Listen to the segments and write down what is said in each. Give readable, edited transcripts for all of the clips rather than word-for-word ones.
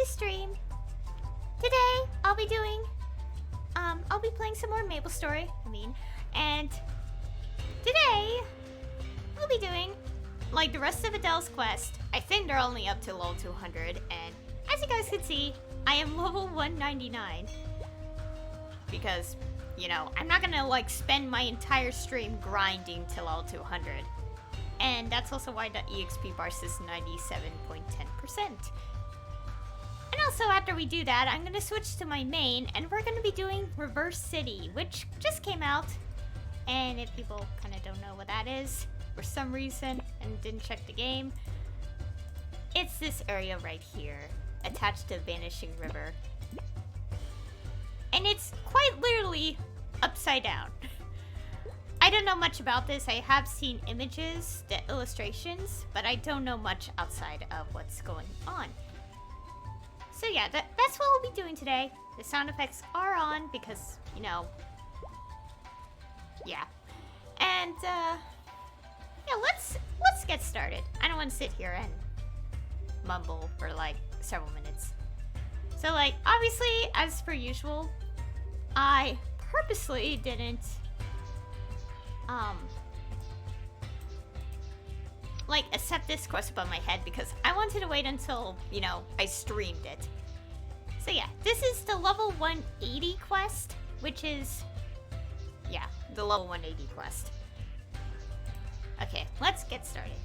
stream. Today, I'll be playing some more Maplestory, and today, we'll be doing, like the rest of Adele's quest. I think they're only up to level 200, and as you guys can see, I am level 199. Because, you know, I'm not gonna, like, spend my entire stream grinding till level 200. And that's also why the EXP bar says 97.10%. And also, after we do that, I'm gonna switch to my main, and we're gonna be doing Reverse City, which just came out. And if people kind of don't know what that is, for some reason, and didn't check the game, it's this area right here, attached to Vanishing River. And it's quite literally upside down. I don't know much about this. I have seen images, the illustrations, but I don't know much outside of what's going on. So yeah, that's what we'll be doing today. The sound effects are on because, you know, yeah. And, yeah, let's get started. I don't want to sit here and mumble for, like, several minutes. So, like, obviously, as per usual, I purposely didn't, like, accept this quest above my head because I wanted to wait until, you know, I streamed it. So yeah, this is the level 180 quest, which is, yeah, the level 180 quest. Okay, let's get started.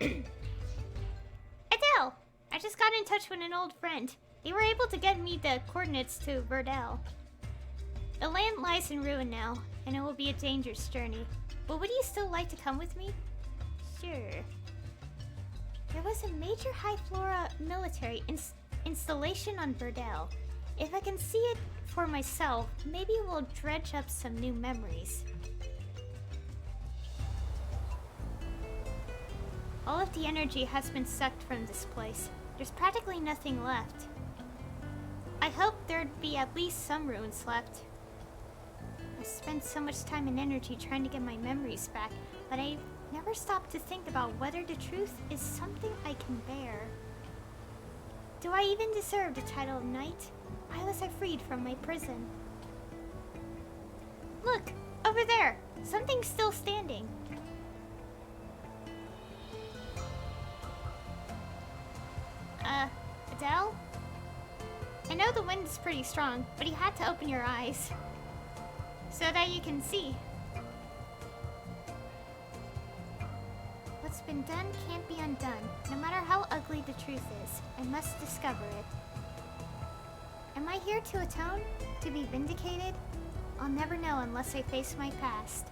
Adele! I just got in touch with an old friend. They were able to get me the coordinates to Verdell. The land lies in ruin now, and it will be a dangerous journey. But would you still like to come with me? Sure. There was a major high flora military installation on Verdell. If I can see it for myself, maybe we'll dredge up some new memories. All of the energy has been sucked from this place. There's practically nothing left. I hope there'd be at least some ruins left. I spent so much time and energy trying to get my memories back, but I never stopped to think about whether the truth is something I can bear. Do I even deserve the title of knight? Why was I freed from my prison? Look! Over there! Something's still standing. Adele? I know the wind is pretty strong, but you had to open your eyes so that you can see. What's been done can't be undone. No matter how ugly the truth is, I must discover it. Am I here to atone? To be vindicated? I'll never know unless I face my past.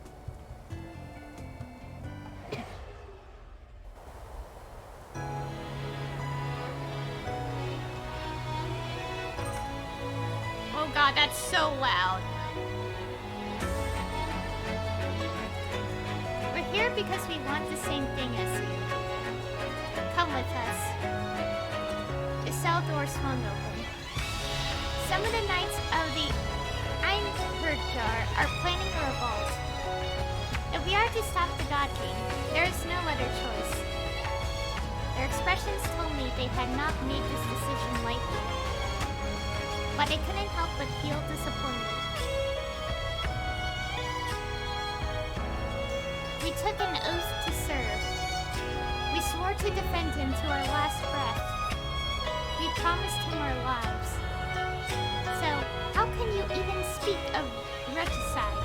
Oh god, that's so loud. We're here because we want the same thing as you. Come with us. The cell door swung open. Some of the knights of the Einherjar are planning a revolt. If we are to stop the God King, there is no other choice. Their expressions told me they had not made this decision lightly. But I couldn't help but feel disappointed. We took an oath to serve. We swore to defend him to our last breath. We promised him our lives. So, how can you even speak of regicide?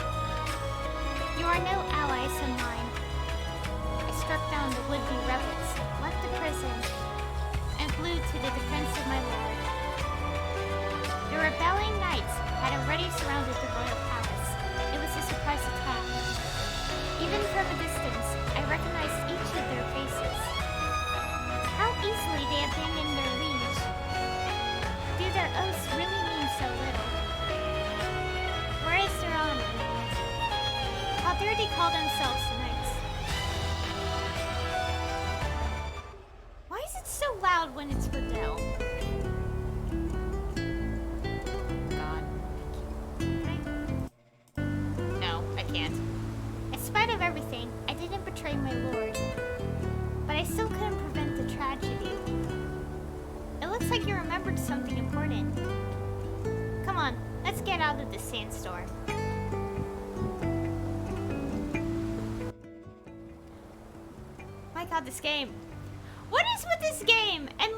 You are no allies of mine. I struck down the would-be rebels, left the prison, and flew to the defense of my lord. The rebelling knights had already surrounded the royal palace. It was a surprise attack. Even from a distance, I recognized each of their faces. How easily they abandoned their liege. Do their oaths really mean so little? Where is their honor? How dare they call themselves knights? Why is it so loud when it's Verdell? Of everything, I didn't betray my lord, but I still couldn't prevent the tragedy. It looks remembered something important. Come on, let's get out of this sandstorm. My god, this game. What is with this game? And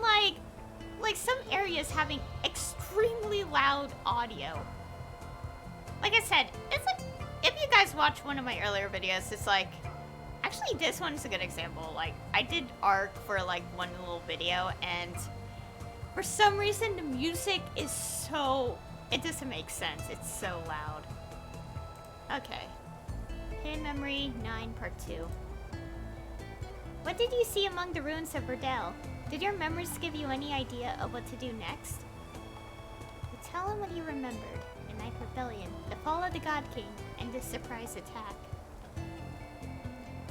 like some areas having extremely loud audio. Like I said, it's like, if you guys watch one of my earlier videos, it's like, actually this one is a good example. Like, I did Arc for like one little video, and for some reason the music is so, it doesn't make sense. It's so loud. Okay. Hidden Memory 9 Part 2. What did you see among the ruins of Adele? Did your memories give you any idea of what to do next? You tell him what you remembered. The Night Rebellion, the fall of the God King, and the surprise attack.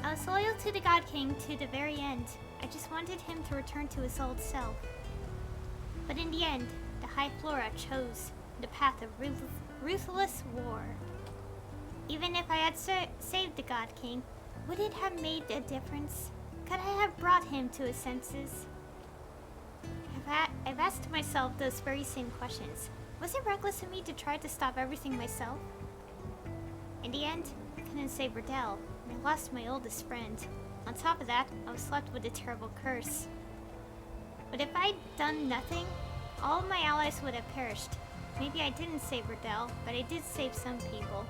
I was loyal to the God King to the very end. I just wanted him to return to his old self. But in the end, the High Flora chose the path of ruthless war. Even if I had saved the God King, would it have made a difference? Could I have brought him to his senses? I've asked myself those very same questions. Was it reckless of me to try to stop everything myself? In the end, I couldn't save Adele, and I lost my oldest friend. On top of that, I was left with a terrible curse. But if I'd done nothing, all of my allies would have perished. Maybe I didn't save Adele, but I did save some people.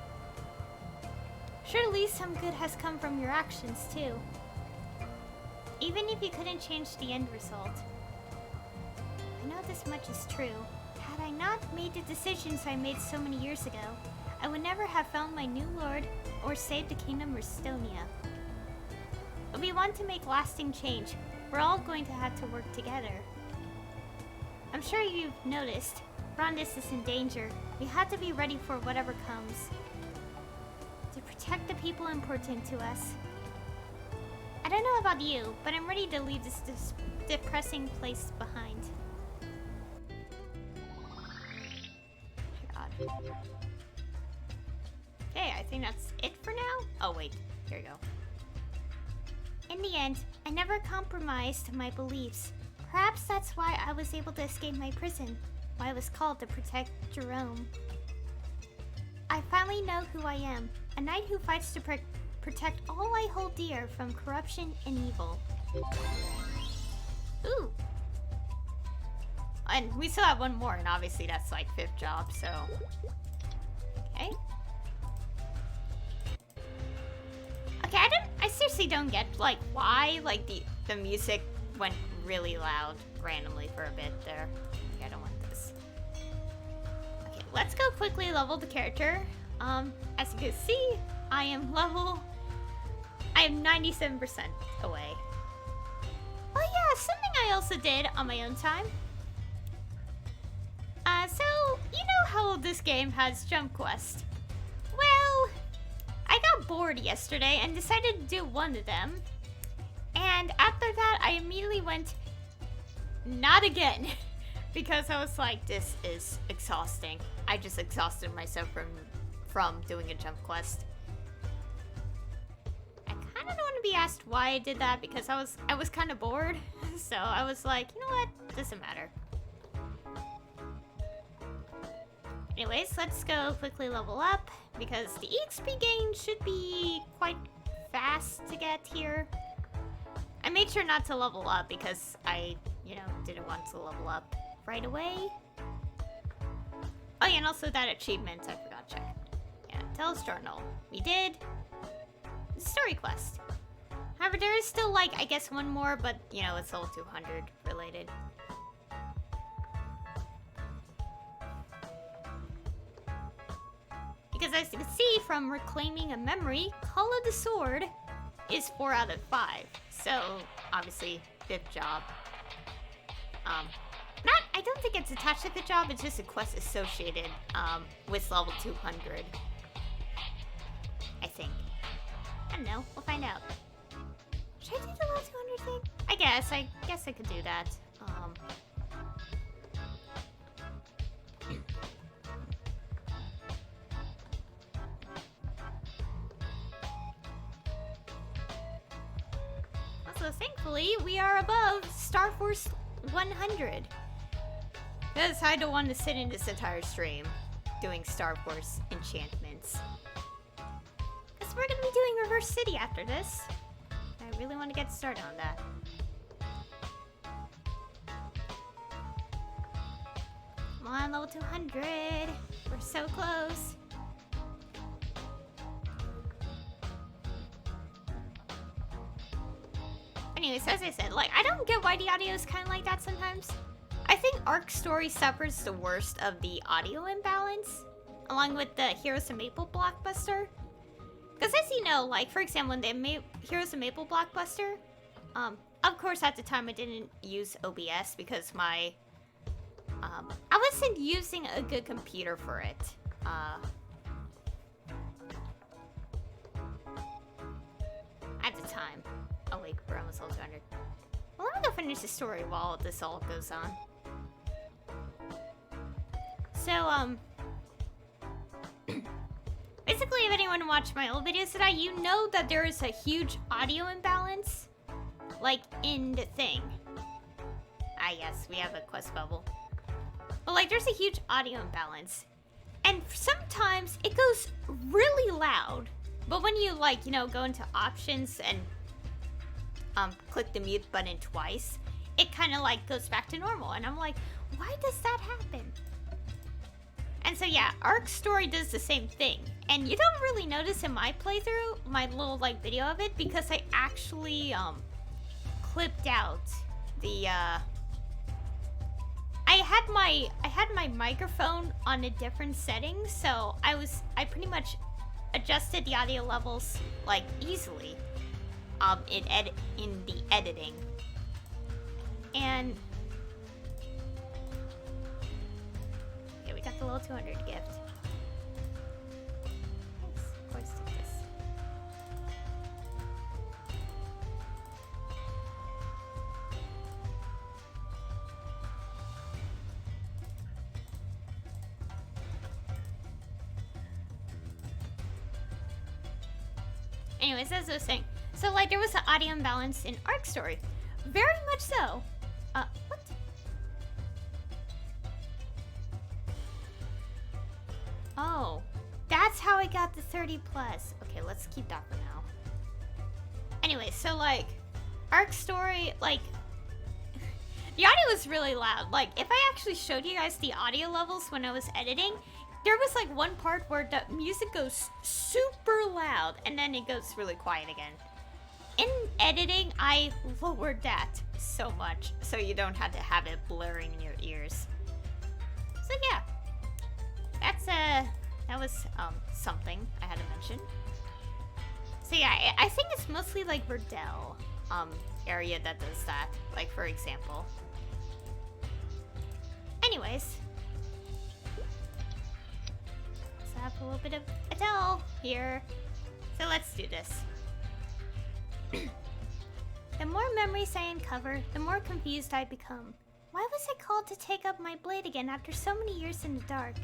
Surely some good has come from your actions, too. Even if you couldn't change the end result. I know this much is true. Had I not made the decisions I made so many years ago, I would never have found my new lord or saved the kingdom of Restonia. If we want to make lasting change, we're all going to have to work together. I'm sure you've noticed, Grandis is in danger. We have to be ready for whatever comes. To protect the people important to us. I don't know about you, but I'm ready to leave this depressing place behind. Okay, I think that's it for now. Oh wait, here we go. In the end, I never compromised my beliefs. Perhaps that's why I was able to escape my prison, why I was called to protect Jerome. I finally know who I am, a knight who fights to protect all I hold dear from corruption and evil. Ooh. And we still have one more, and obviously that's like 5th job, so... Okay. Okay, I seriously don't get, like, why, like, the music went really loud randomly for a bit there. Okay, I don't want this. Okay, let's go quickly level the character. As you can see, I am 97% away. Oh yeah, something I also did on my own time. So, you know how this game has jump quest? Well, I got bored yesterday and decided to do one of them. And after that, I immediately went, not again. Because I was like, this is exhausting. I just exhausted myself from doing a jump quest. I kind of don't want to be asked why I did that because I was kind of bored. So I was like, you know what? Doesn't matter. Anyways, let's go quickly level up because the EXP gain should be quite fast to get here. I made sure not to level up because I, didn't want to level up right away. Oh yeah, and also that achievement, I forgot to check. Yeah, Adele's Journal. We did. Story quest. However, there is still, like, I guess one more, but, it's all 200 related. Because as you can see from Reclaiming a Memory, Call of the Sword is 4 out of 5. So, obviously, 5th job. I don't think it's attached to 5th job, it's just a quest associated with level 200. I think. I don't know, we'll find out. Should I do the level 200 thing? I guess I could do that. Also, thankfully, we are above Star Force 100. Because I don't want to sit in this entire stream doing Star Wars enchantments. Because we're going to be doing Reverse City after this. I really want to get started on that. Come on, level 200. We're so close. Anyways, as I said, like, I don't get why the audio is kind of like that sometimes. I think Arc Story suffers the worst of the audio imbalance, along with the Heroes of Maple blockbuster. Because as you know, like, for example, in the Heroes of Maple blockbuster, of course, at the time I didn't use OBS because my, I wasn't using a good computer for it. At the time. Oh wait, we're almost level 200. Well, let me go finish the story while this all goes on. So, basically, if anyone watched my old videos today, you know that there is a huge audio imbalance, like, in the thing. Ah, yes, we have a quest bubble. But, like, there's a huge audio imbalance. And sometimes it goes really loud. But when you, like, you know, go into options and click the mute button twice, it kind of, like, goes back to normal. And I'm like, why does that happen? And so, yeah, Arc Story does the same thing. And you don't really notice in my playthrough, my little, like, video of it, because I actually, clipped out the, I had my microphone on a different setting, so I pretty much adjusted the audio levels, like, easily, in the editing. And okay, we got the level 200 gift. Yes, of course, take this. Anyways, as I was saying, so, like, there was an audio imbalance in Arc Story. Very much so. What? Oh, that's how I got the 30 plus. Okay, let's keep that for now. Anyway, so, like, Arc Story, like, the audio was really loud. Like, if I actually showed you guys the audio levels when I was editing, there was, like, one part where the music goes super loud, and then it goes really quiet again. In editing, I lowered that so much, so you don't have to have it blaring in your ears. So yeah, that was something I had to mention. So yeah, I think it's mostly like Verdell area that does that, like, for example. Anyways, let's have a little bit of Adele here. So let's do this. The more memories I uncover, the more confused I become. Why was I called to take up my blade again after so many years in the dark?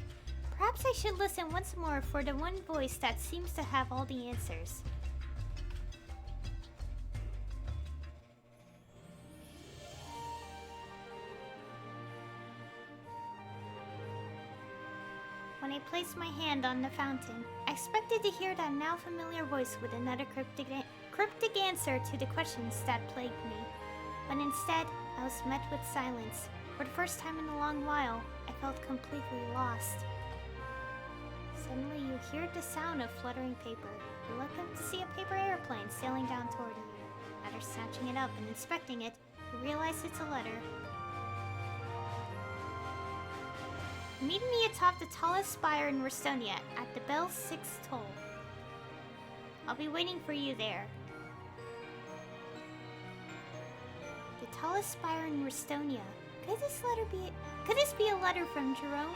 Perhaps I should listen once more for the one voice that seems to have all the answers. When I placed my hand on the fountain, I expected to hear that now familiar voice with another cryptic answer to the questions that plagued me. But instead, I was met with silence. For the first time in a long while, I felt completely lost. Suddenly, you hear the sound of fluttering paper. You look up to see a paper airplane sailing down toward you. After snatching it up and inspecting it, you realize it's a letter. Meet me atop the tallest spire in Restonia at the bell's 6th toll. I'll be waiting for you there. The tallest spire in Restonia. Could this be a letter from Jerome?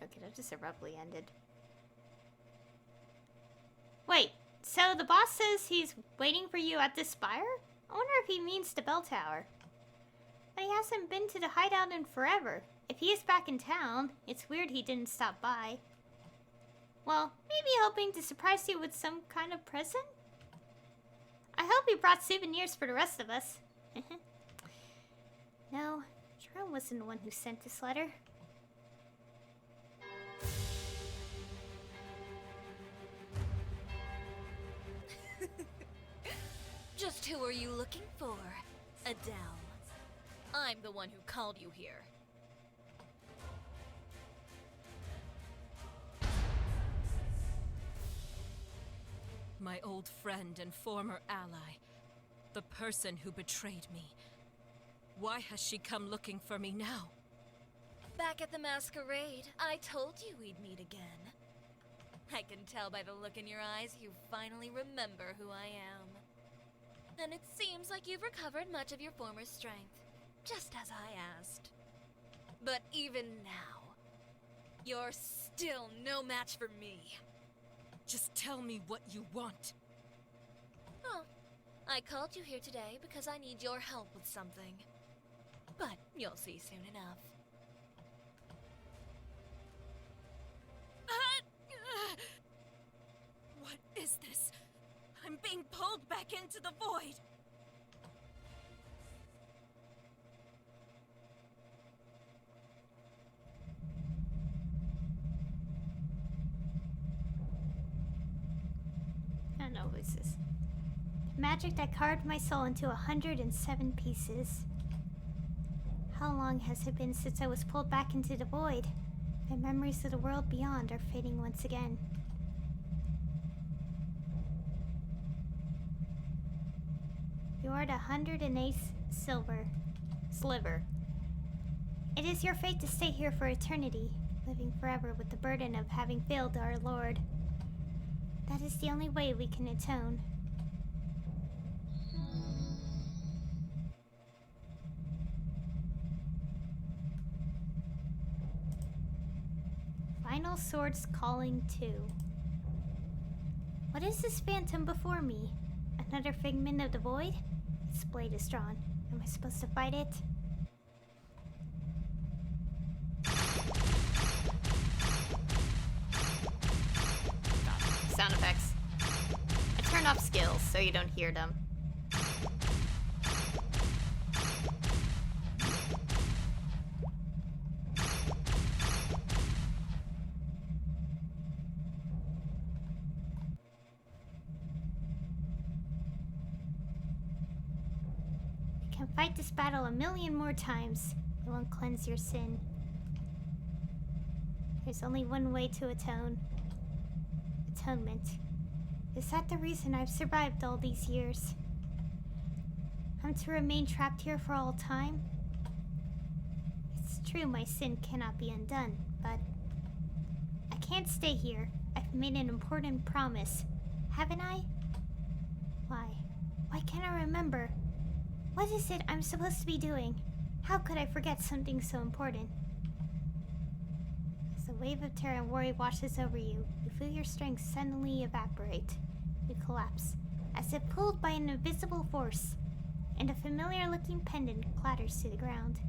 Okay, that just abruptly ended. Wait, so the boss says he's waiting for you at this spire? I wonder if he means the bell tower. But he hasn't been to the hideout in forever. If he is back in town, it's weird he didn't stop by. Well, maybe hoping to surprise you with some kind of present? I hope you brought souvenirs for the rest of us. No, Jerome wasn't the one who sent this letter. Just who are you looking for, Adele? I'm the one who called you here. My old friend and former ally. The person who betrayed me. Why has she come looking for me now? Back at the masquerade, I told you we'd meet again. I can tell by the look in your eyes you finally remember who I am. And it seems like you've recovered much of your former strength, just as I asked. But even now, you're still no match for me. Just tell me what you want. Oh, I called you here today because I need your help with something. But you'll see soon enough. What is this? I'm being pulled back into the void! I don't know who is this. Magic that carved my soul into 107 pieces. How long has it been since I was pulled back into the void? My memories of the world beyond are fading once again. You are the 108th sliver. It is your fate to stay here for eternity, living forever with the burden of having failed our Lord. That is the only way we can atone. Final Swords Calling 2. What is this phantom before me? Another figment of the void? Its blade is drawn. Am I supposed to fight it? Sound effects. I turn off skills so you don't hear them. You can fight this battle a million more times. It won't cleanse your sin. There's only one way to atone. Atonement. Is that the reason I've survived all these years? I'm to remain trapped here for all time? It's true my sin cannot be undone, but I can't stay here. I've made an important promise. Haven't I? Why? Why can't I remember? What is it I'm supposed to be doing? How could I forget something so important? As the wave of terror and worry washes over you, you feel your strength suddenly evaporate. You collapse, as if pulled by an invisible force, and a familiar-looking pendant clatters to the ground.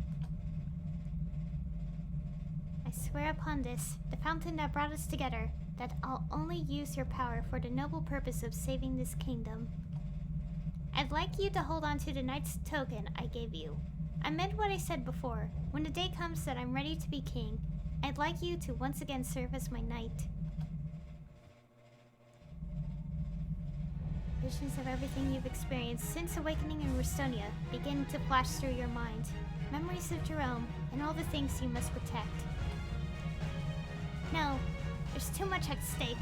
I swear upon this, the fountain that brought us together, that I'll only use your power for the noble purpose of saving this kingdom. I'd like you to hold on to the knight's token I gave you. I meant what I said before. When the day comes that I'm ready to be king, I'd like you to once again serve as my knight. Visions of everything you've experienced since awakening in Restonia begin to flash through your mind. Memories of Jerome and all the things you must protect. No, there's too much at stake.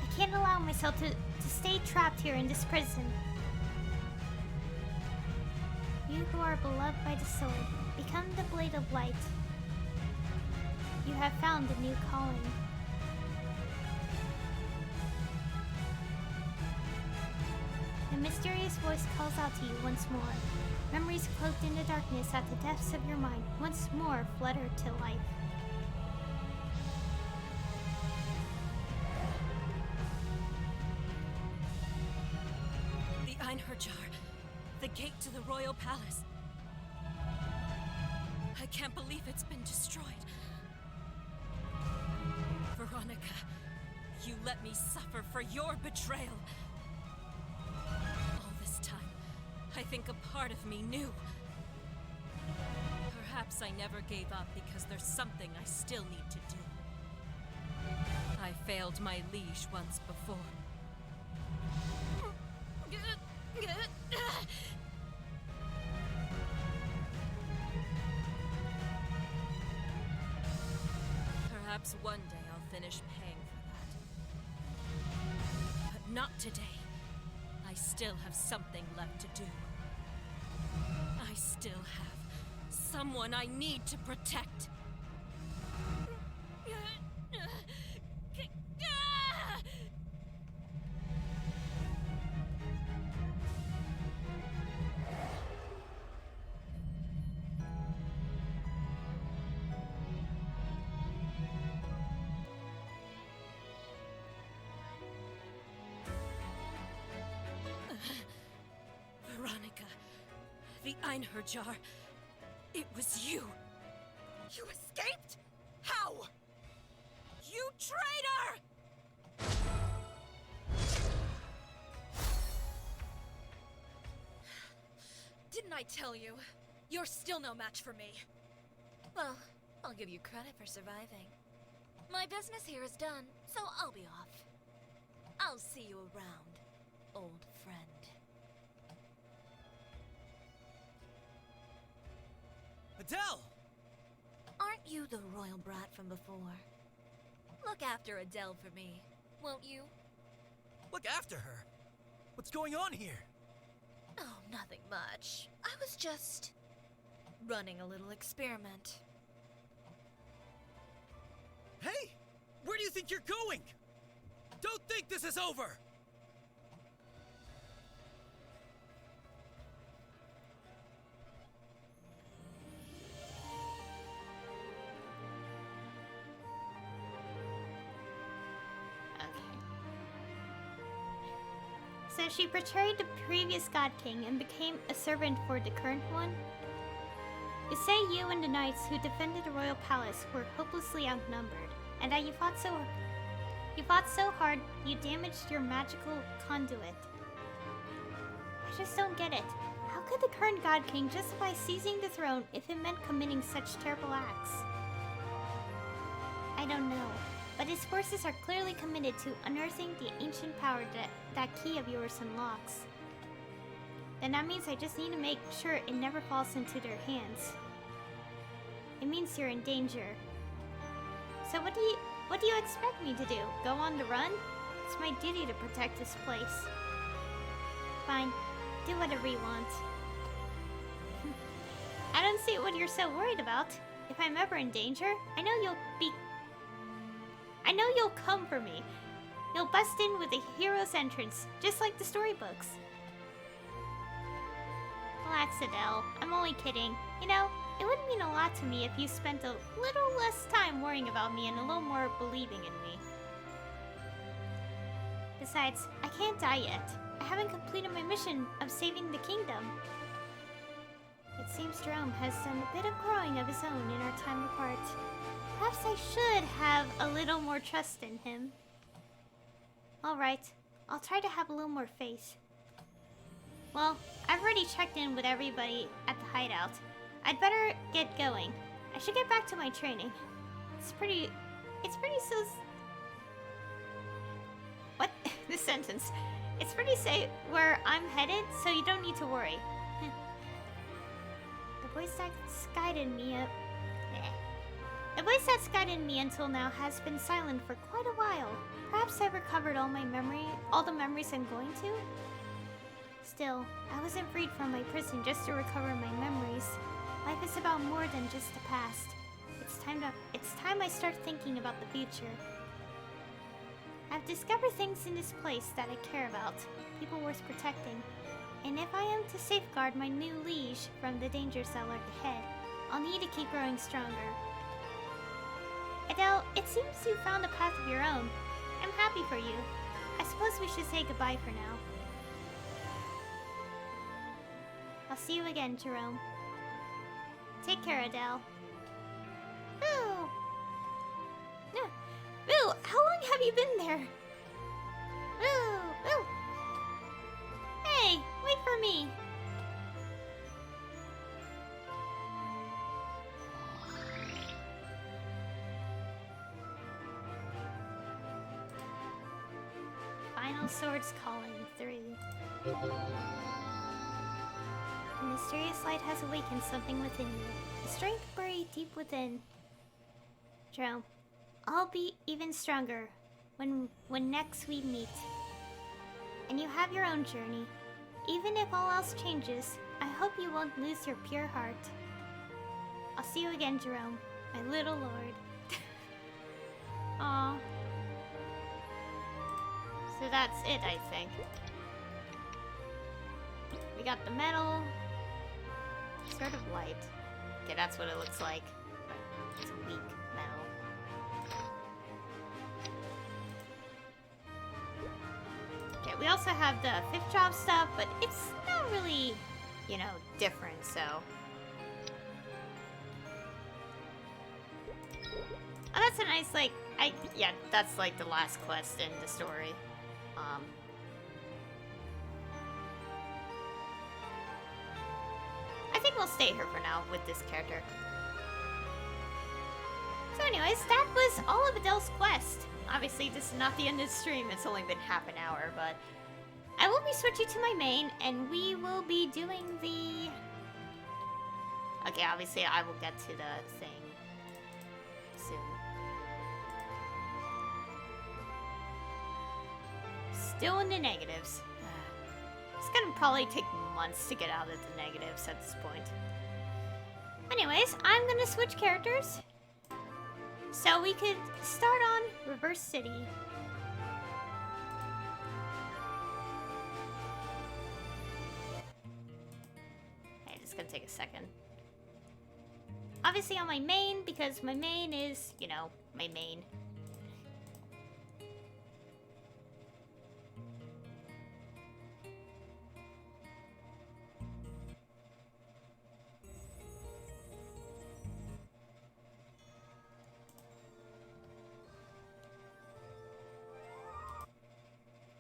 I can't allow myself to stay trapped here in this prison. You who are beloved by the sword, become the blade of light. You have found a new calling. The mysterious voice calls out to you once more. Memories cloaked in the darkness at the depths of your mind once more flutter to life. The Einherjar. The gate to the royal palace. I can't believe it's been destroyed. Veronica, you let me suffer for your betrayal. think a part of me knew. Perhaps I never gave up because there's something I still need to do. I failed my liege once before. Perhaps one day I'll finish paying for that. But not today. I still have something left to do. I still have someone I need to protect. Veronica, the Einherjar, it was you. You escaped? How? You traitor! Didn't I tell you? You're still no match for me. Well, I'll give you credit for surviving. My business here is done, so I'll be off. I'll see you around, old friend. Adele! Aren't you the royal brat from before? Look after Adele for me, won't you? Look after her. What's going on here? Oh, nothing much. I was just running a little experiment. Hey! Where do you think you're going? Don't think this is over! So she betrayed the previous God King and became a servant for the current one? You say you and the knights who defended the royal palace were hopelessly outnumbered, and that you fought so hard you damaged your magical conduit. I just don't get it. How could the current God King justify seizing the throne if it meant committing such terrible acts? I don't know. But his forces are clearly committed to unearthing the ancient power that key of yours unlocks. Then that means I just need to make sure it never falls into their hands. It means you're in danger. So what do you expect me to do? Go on the run? It's my duty to protect this place. Fine, do whatever you want. I don't see what you're so worried about. If I'm ever in danger, I know you'll come for me. You'll bust in with a hero's entrance, just like the storybooks. Relax, Adele. I'm only kidding. You know, it would mean a lot to me if you spent a little less time worrying about me and a little more believing in me. Besides, I can't die yet. I haven't completed my mission of saving the kingdom. It seems Jerome has done a bit of growing of his own in our time apart. Perhaps I should have a little more trust in him. Alright, I'll try to have a little more faith. Well, I've already checked in with everybody at the hideout. I'd better get going. I should get back to my training. It's pretty What? This sentence. It's pretty safe where I'm headed, so you don't need to worry. The voice that's guided me up. The voice that's guided me until now has been silent for quite a while. Perhaps I've recovered all the memories I'm going to? Still, I wasn't freed from my prison just to recover my memories. Life is about more than just the past. It's time I start thinking about the future. I've discovered things in this place that I care about, people worth protecting. And if I am to safeguard my new liege from the dangers that lurk ahead, I'll need to keep growing stronger. Adele, it seems you found a path of your own. I'm happy for you. I suppose we should say goodbye for now. I'll see you again, Jerome. Take care, Adele. Boo! No. Boo, how long have you been there? Boo! Boo! Hey, wait for me. Swords Calling 3. A mysterious light has awakened something within you. A strength buried deep within. Jerome, I'll be even stronger when next we meet. And you have your own journey. Even if all else changes, I hope you won't lose your pure heart. I'll see you again, Jerome, my little lord. Aww. So that's it, I think. We got the metal. Sort of light. Okay, that's what it looks like. It's weak metal. Okay, we also have the 5th job stuff, but it's not really, you know, different, so. Oh, that's a nice, like, yeah, that's like the last quest in the story. I think we'll stay here for now with this character. So anyways, that was all of Adele's quest. Obviously, this is not the end of the stream. It's only been half an hour, but I will be switching to my main, and we will be doing the... Okay, obviously, I will get to the thing soon. Still in the negatives. It's gonna probably take months to get out of the negatives at this point. Anyways, I'm gonna switch characters. So we could start on Reverse City. Okay, it's gonna take a second. Obviously on my main, because my main is, you know, my main.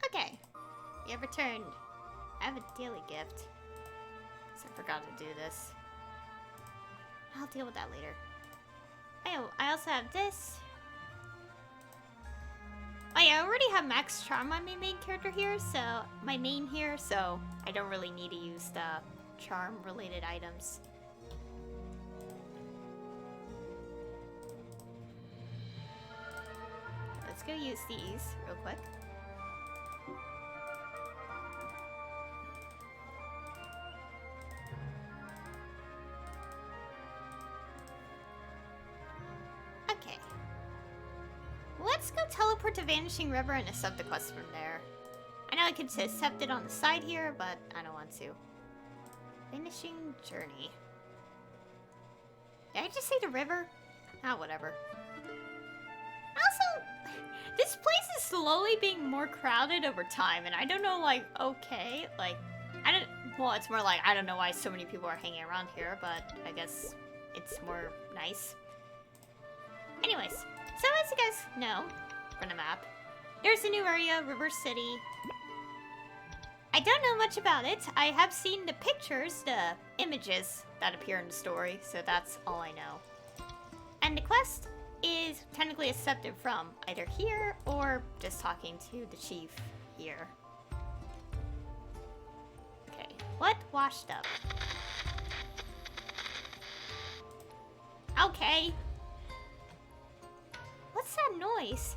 Okay, you have returned. I have a daily gift. So I forgot to do this. I'll deal with that later. Oh, I also have this. Oh yeah, I already have max charm on my main character here, so my main here, so I don't really need to use the charm related items. Let's go use these real quick. Okay. Let's go teleport to Vanishing River and accept the quest from there. I know I could accept it on the side here, but I don't want to. Vanishing Journey. Did I just say the river? Ah, whatever. Also, this place is slowly being more crowded over time, and I don't know, like, okay, like, well, it's more like, I don't know why so many people are hanging around here, but I guess it's more nice. Anyways, so as you guys know from the map, there's a new area, River City. I don't know much about it. I have seen the pictures, the images that appear in the story, so that's all I know. And the quest is technically accepted from either here or just talking to the chief here. Okay, what washed up? Okay. What's that noise?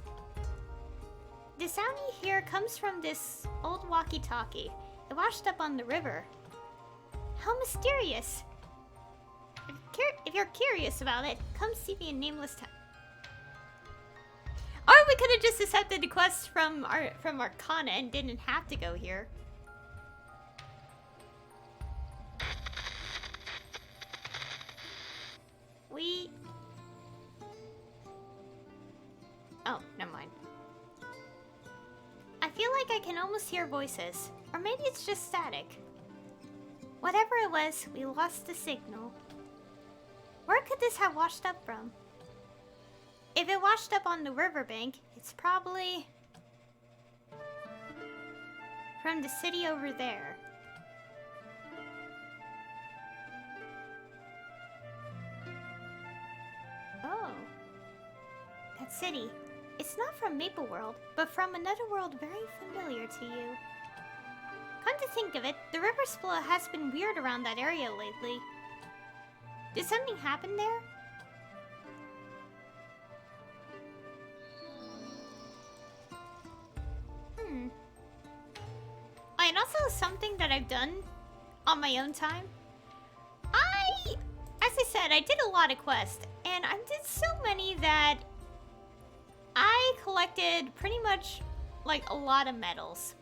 The sound you hear comes from this old walkie-talkie. It washed up on the river. How mysterious! If you're curious about it, come see me in Nameless Town. Or we could have just accepted the quest from Arcana and didn't have to go here. Oh, never mind. I feel like I can almost hear voices. Or maybe it's just static. Whatever it was, we lost the signal. Where could this have washed up from? If it washed up on the riverbank, it's probably from the city over there. Oh. That city. It's not from Maple World, but from another world very familiar to you. Come to think of it, the river flow has been weird around that area lately. Did something happen there? Oh, and also something that I've done on my own time. As I said, I did a lot of quests, and I did so many that I collected pretty much like a lot of medals,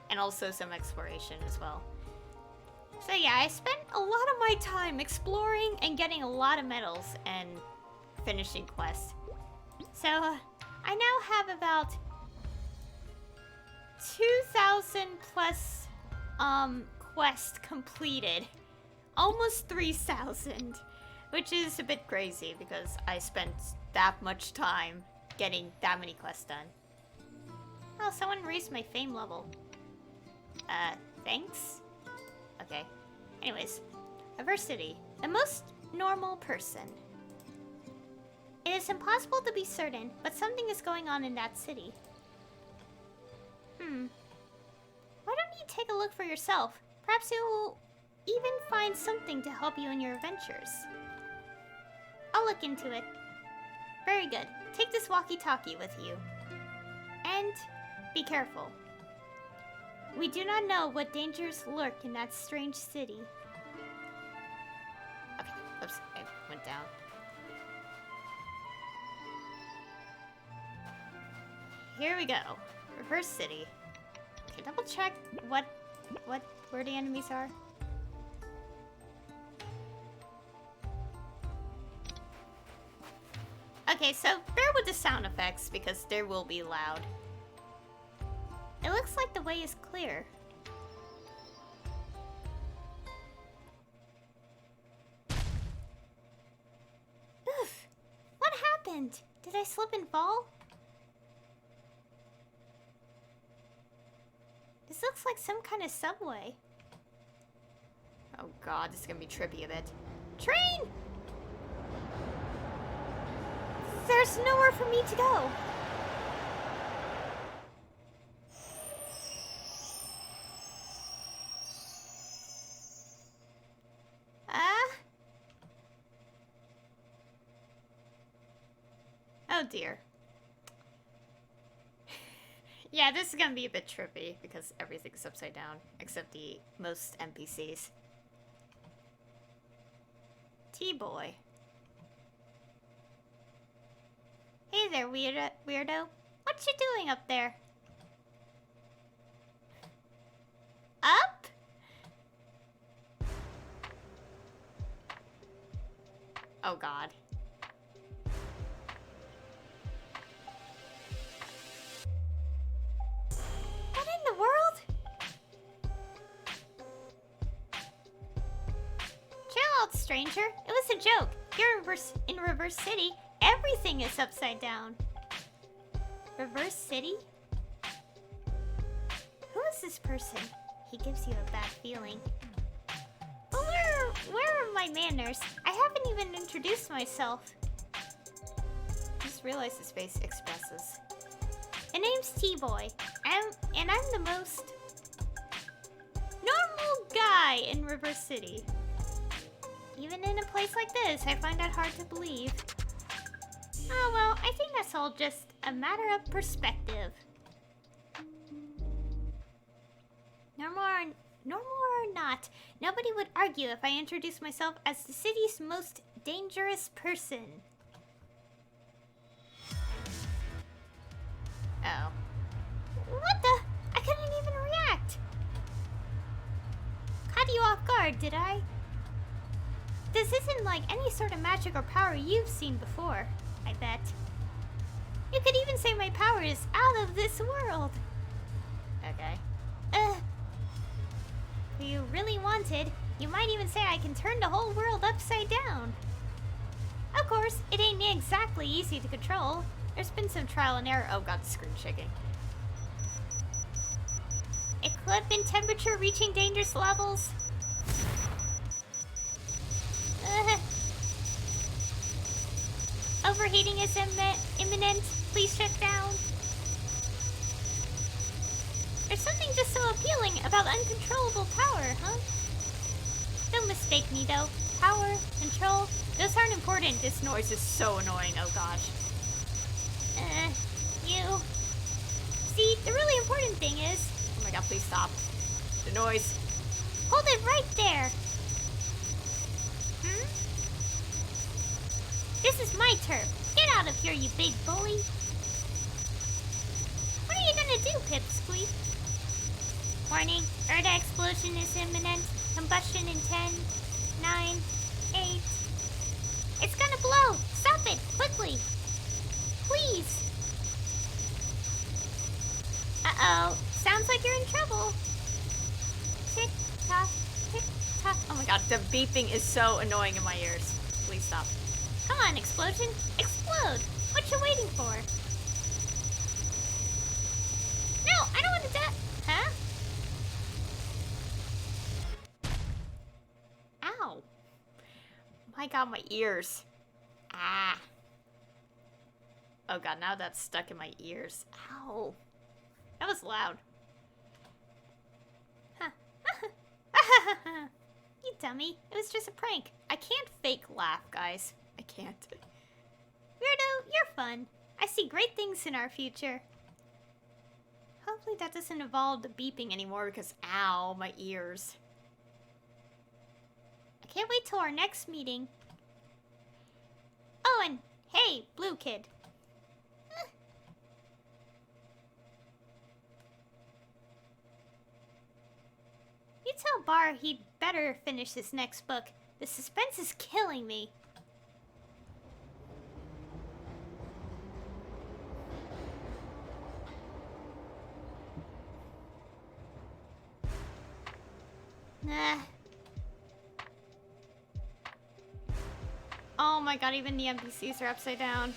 and also some exploration as well. So yeah, I spent a lot of my time exploring and getting a lot of medals and finishing quests. So I now have about 2,000 plus quests completed. Almost 3,000, which is a bit crazy because I spent that much time getting that many quests done. Oh, someone raised my fame level. Thanks? Okay. Anyways, Adversity, the most normal person. It is impossible to be certain, but something is going on in that city. Why don't you take a look for yourself? Perhaps you will even find something to help you in your adventures. I'll look into it. Very good. Take this walkie-talkie with you. And be careful. We do not know what dangers lurk in that strange city. Okay, oops, I went down. Here we go. Reverse City. Okay, double check where the enemies are. Okay, so bear with the sound effects because they will be loud. It looks like the way is clear. Oof! What happened? Did I slip and fall? This looks like some kind of subway. Oh god, this is gonna be trippy a bit. Train! There's nowhere for me to go. Oh dear. Yeah, this is gonna be a bit trippy because everything's upside down except the most NPCs. T-boy. Hey there, weirdo. What you doing up there? Up? Oh god. What in the world? Chill out, stranger. It was a joke. Here in Reverse City, everything is upside down. Reverse City? Who is this person? He gives you a bad feeling. But where are my manners? I haven't even introduced myself. Just realized his face expresses. The name's T-Boy, and I'm the most normal guy in Reverse City. Even in a place like this, I find that hard to believe. Oh well, I think that's all just a matter of perspective. Normal or not, nobody would argue if I introduced myself as the city's most dangerous person. Oh. What the? I couldn't even react. Caught you off guard, did I? This isn't like any sort of magic or power you've seen before, I bet. You could even say my power is out of this world. Okay. If you really wanted, you might even say I can turn the whole world upside down. Of course, it ain't exactly easy to control. There's been some trial and error. Oh god, the screen shaking. It could have been temperature reaching dangerous levels. Overheating is imminent. please shut down. There's something just so appealing about uncontrollable power, huh? Don't mistake me though. Power, control, those aren't important. This noise is so annoying, oh gosh. You. See, the really important thing is... Oh my god, please stop. The noise. Hold it right there. This is my turf. Get out of here, you big bully. What are you gonna do, Pipsqueak? Warning, Earth explosion is imminent. Combustion in 10, 9, 8. It's gonna blow. Stop it, quickly. Please. Uh-oh. Sounds like you're in trouble. Tick tock, tick tock. Oh my god, the beeping is so annoying in my ears. Please stop. Come on, explosion. Explode. What you waiting for? No, I don't want to die. Huh? Ow. My god, my ears. Ah. Oh god, now that's stuck in my ears. Ow. That was loud. Huh. You dummy. It was just a prank. I can't fake laugh, guys. I can't. Weirdo, you're fun. I see great things in our future. Hopefully that doesn't involve the beeping anymore because, ow, my ears. I can't wait till our next meeting. Oh, and hey, Blue Kid. You tell Bar he'd better finish his next book. The suspense is killing me. Nah. Oh my god, even the NPCs are upside down.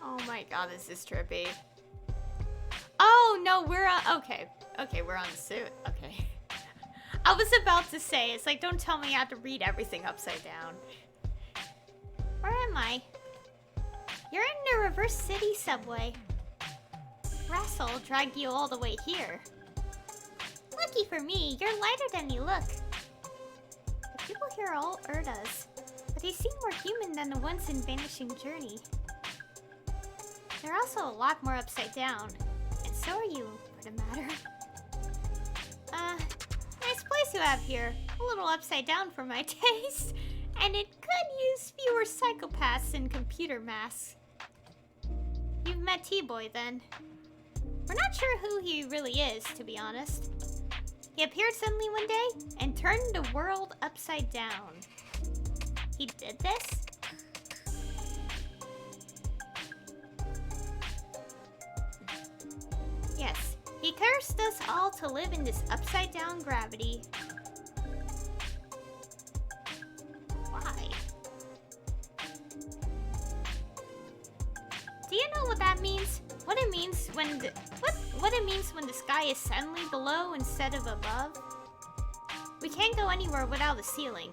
Oh my god, this is trippy. Oh no, we're on. Okay, we're on the suit. Okay. I was about to say, it's like, don't tell me I have to read everything upside down. Where am I? You're in the Reverse City subway. Russell dragged you all the way here. Lucky for me, you're lighter than you look. The people here are all Urdas, but they seem more human than the ones in Vanishing Journey. They're also a lot more upside down, and so are you, for the matter. Nice place you have here. A little upside down for my taste, and it could use fewer psychopaths in computer masks. You've met T-Boy then. We're not sure who he really is, to be honest. He appeared suddenly one day and turned the world upside down. He did this? Yes, he cursed us all to live in this upside down gravity. Why? Do you know what that means? What it means when what it means when the sky is suddenly below instead of above? We can't go anywhere without a ceiling.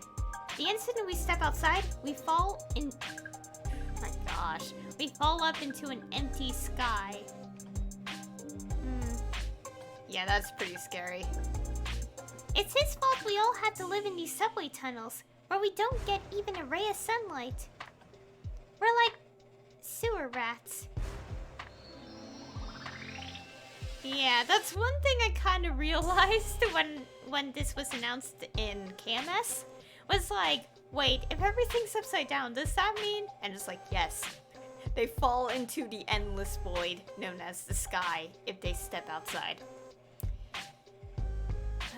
The instant we step outside, we fall in. Oh my gosh, we fall up into an empty sky. Yeah, that's pretty scary. It's his fault we all had to live in these subway tunnels where we don't get even a ray of sunlight. We're like sewer rats. Yeah, that's one thing I kind of realized when this was announced in KMS. Was like, wait, if everything's upside down, does that mean? And it's like, yes. They fall into the endless void known as the sky if they step outside.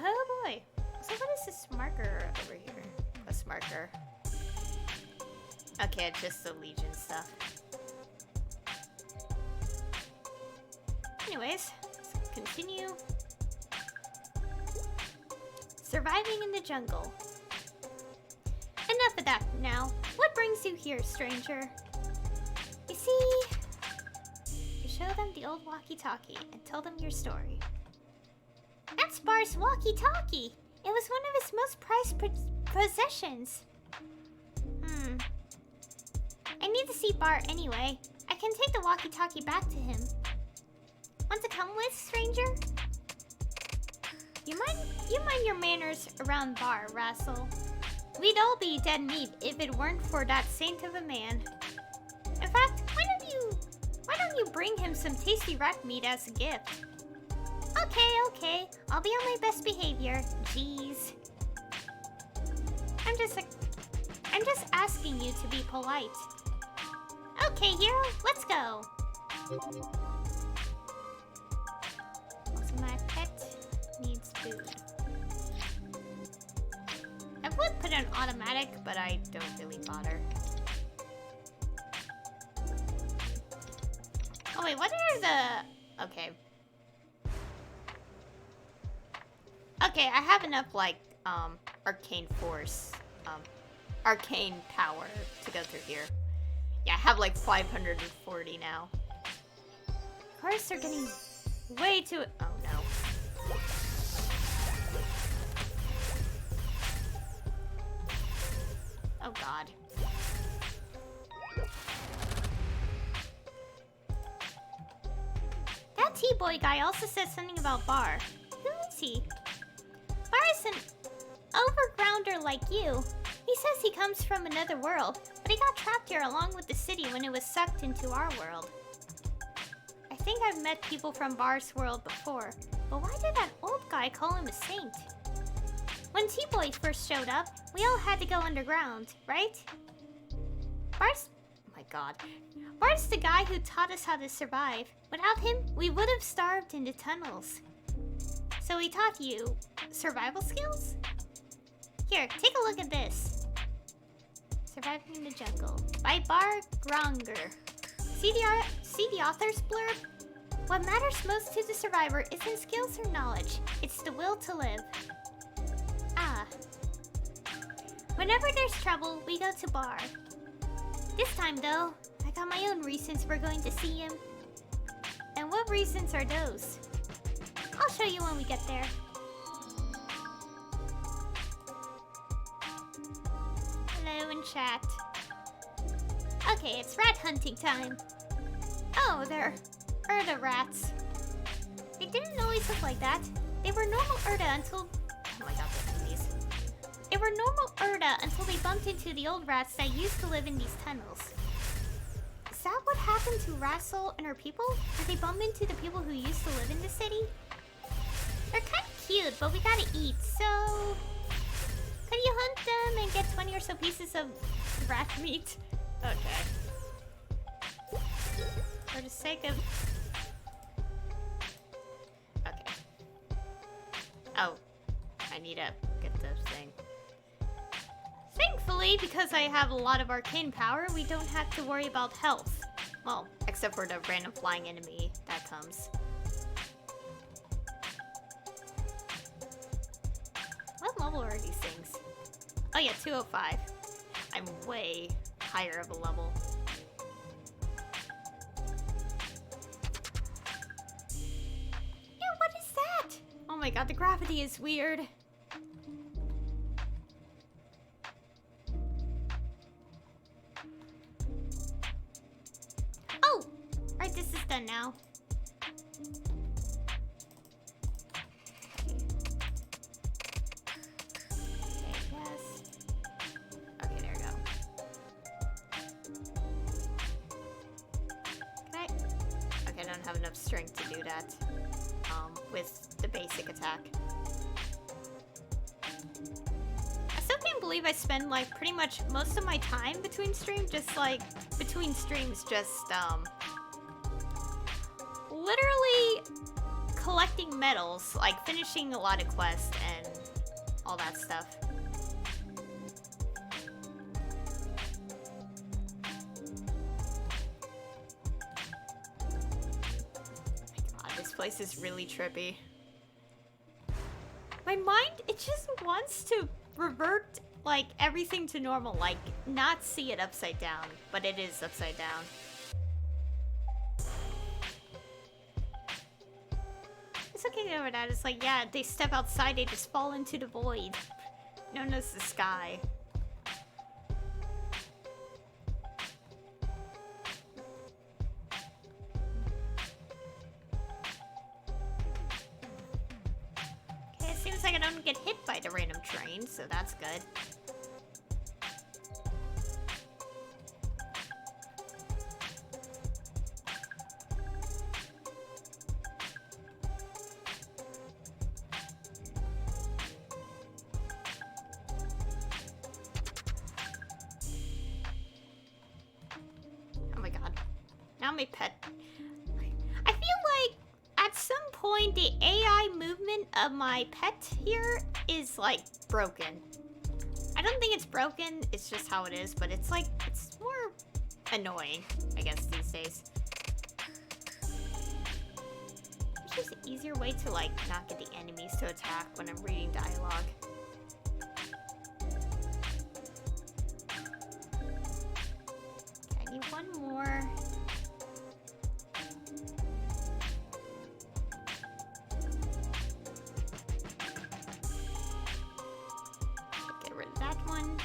Oh boy. So what is this marker over here? Quest marker. Okay, it's just the Legion stuff. Anyways, let's continue. Surviving in the jungle. Enough of that now. What brings you here, stranger? You see, you show them the old walkie-talkie and tell them your story. That's Bar's walkie-talkie. It was one of his most prized possessions. I need to see Bart anyway. I can take the walkie-talkie back to him. Want to come with, stranger? You mind your manners around Bar, Rassel. We'd all be dead meat if it weren't for that saint of a man. In fact, why don't you bring him some tasty rat meat as a gift? Okay. I'll be on my best behavior. Jeez. I'm just asking you to be polite. Okay, hero, let's go. My pet needs food. I would put an automatic, but I don't really bother. Oh wait, what are the... Okay. Okay, I have enough, like, arcane force, arcane power to go through here. Yeah, I have like 540 now. Cars are getting way too... Oh no. Oh god. That T-boy guy also said something about Bar. Who is he? Bar is an overgrounder like you. He says he comes from another world, but he got trapped here along with the city when it was sucked into our world. I think I've met people from Bar's world before, but why did that old guy call him a saint? When T-Boy first showed up, we all had to go underground, right? Bar's... Oh my god. Bar's the guy who taught us how to survive. Without him, we would have starved in the tunnels. So he taught you survival skills? Here, take a look at this. Surviving in the Jungle by Bar Gronger. See the author's blurb? What matters most to the survivor isn't skills or knowledge. It's the will to live. Ah. Whenever there's trouble, we go to Bar. This time, though, I got my own reasons for going to see him. And what reasons are those? I'll show you when we get there. Hello in chat. Okay, it's rat hunting time. Oh, there are the rats. They didn't always look like that. They were normal Erda until... Oh my god, these. They were normal Erda until they bumped into the old rats that used to live in these tunnels. Is that what happened to Rassel and her people? Did they bump into the people who used to live in the city? They're kind of cute, but we gotta eat, so... Can you hunt them and get 20 or so pieces of rat meat? Okay. For the sake of... Okay. Oh. I need to get this thing. Thankfully, because I have a lot of arcane power, we don't have to worry about health. Well, except for the random flying enemy that comes. What level are these things? Oh yeah, 205. I'm way higher of a level. Yeah, what is that? Oh my god, the gravity is weird. Oh! Alright, this is done now. Strength to do that with the basic attack. I still can't believe I spend like pretty much most of my time between streams just literally collecting medals, like finishing a lot of quests and all that stuff. Place is really trippy. My mind, it just wants to revert like everything to normal, like not see it upside down, but it is upside down. It's okay over that. It's like, yeah, they step outside, they just fall into the void, known as the sky. like I don't get hit by the random train, so that's good. Oh my god. Now my pet. I feel like at some point the AI movement of my pet here is like broken. I don't think it's broken, it's just how it is, but it's like, it's more annoying, I guess, these days. It's just an easier way to like not get the enemies to attack when I'm reading dialogue. Okay, I need one more. Get rid of that one.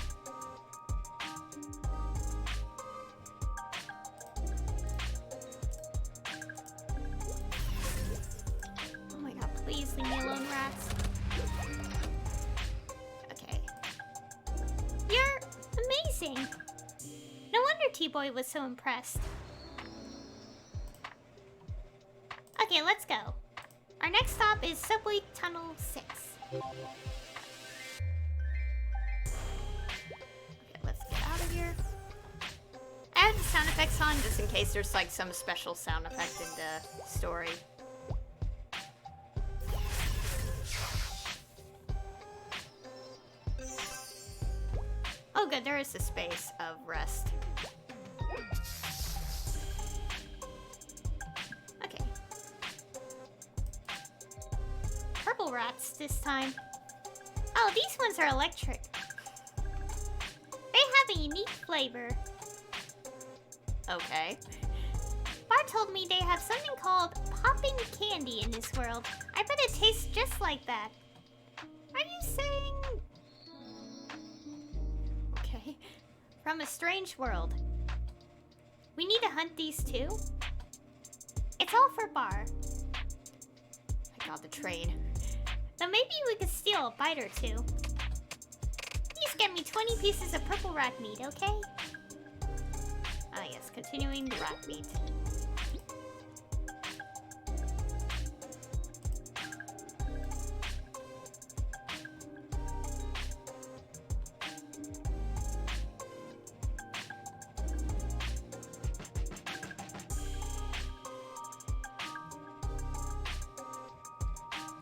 Oh my god, please leave me alone, rats. Okay. You're amazing. No wonder T-Boy was so impressed. Okay, let's go. Our next stop is Subway Tunnel 6. Okay, let's get out of here. I have the sound effects on just in case there's like some special sound effect in the story. Oh good, there is a space of rest. Okay. Purple rats this time. Oh, these ones are electric. They have a unique flavor. Okay. Bart told me they have something called popping candy in this world. I bet it tastes just like that. Are you saying... Okay. From a strange world. We need to hunt these too? It's all for Bar. I got the train. Now maybe we could steal a bite or two. Please get me 20 pieces of purple rat meat, okay? Ah yes, continuing the rat meat.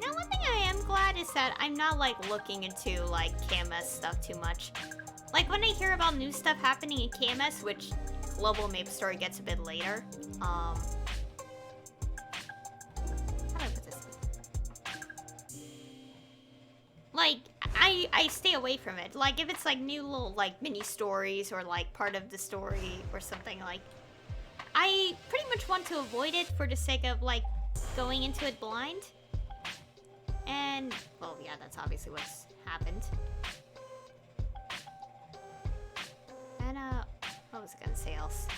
Now one thing I am glad is that I'm not like looking into like KMS stuff too much. Like when I hear about new stuff happening in KMS, which Global Maplestory gets a bit later. How do I put this? Like, I stay away from it. Like, if it's like new little like mini stories or like part of the story or something, like I pretty much want to avoid it for the sake of like going into it blind. And well, yeah, that's obviously what's happened. And what was I gonna say else?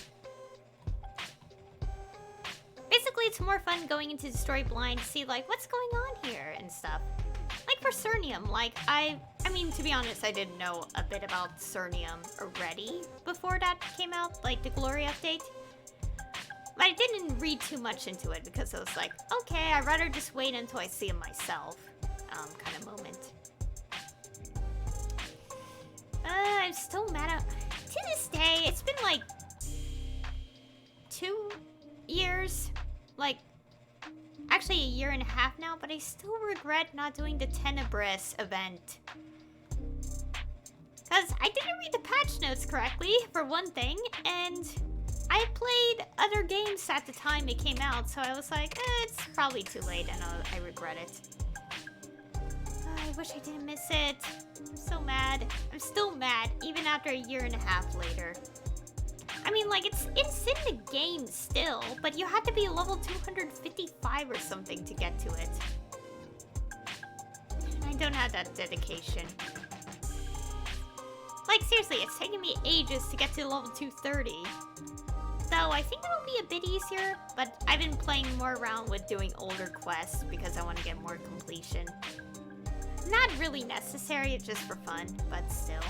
Basically, it's more fun going into the story blind to see like what's going on here and stuff. Like for Cernium, like I mean, to be honest, I didn't know a bit about Cernium already before that came out, like the Glory update. But I didn't read too much into it because I was like, okay, I'd rather just wait until I see it myself, kind of moment. I'm still mad at... To this day, it's been like 2 years, like actually a year and a half now, but I still regret not doing the Tenebris event. Because I didn't read the patch notes correctly, for one thing, and I played other games at the time it came out, so I was like, it's probably too late, and I regret it. I wish I didn't miss it. I'm so mad. I'm still mad, even after a year and a half later. I mean, like, it's in the game still, but you had to be level 255 or something to get to it. I don't have that dedication. Like, seriously, it's taken me ages to get to level 230. Though, I think it'll be a bit easier, but I've been playing more around with doing older quests because I want to get more completion. not really necessary, it's just for fun, but still.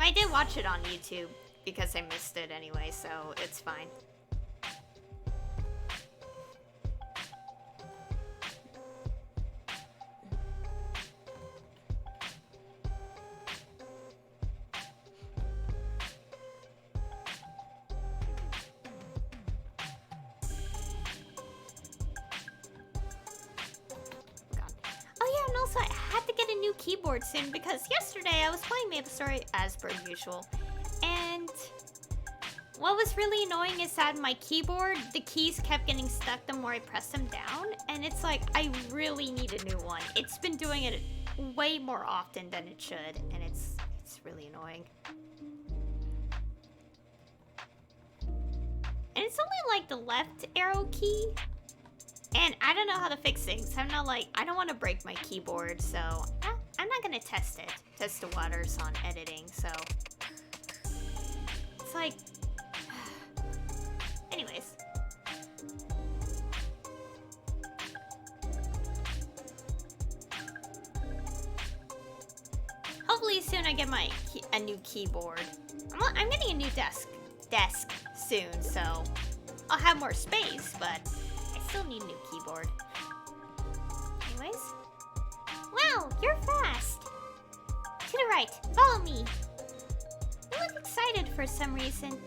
I did watch it on YouTube because I missed it anyway, so it's fine. Also, I had to get a new keyboard soon because yesterday I was playing Maplestory as per usual. And what was really annoying is that my keyboard, the keys kept getting stuck the more I pressed them down. And it's like, I really need a new one. It's been doing it way more often than it should. And it's really annoying. And it's only like the left arrow key. And I don't know how to fix things. I'm not like, I don't want to break my keyboard, so I'm not gonna test it. Test the waters on editing, so. It's like, anyways. Hopefully soon I get a new keyboard. I'm getting a new desk soon, so I'll have more space, but still need a new keyboard. Anyways. Wow, you're fast. To the right. Follow me. You look excited for some reason.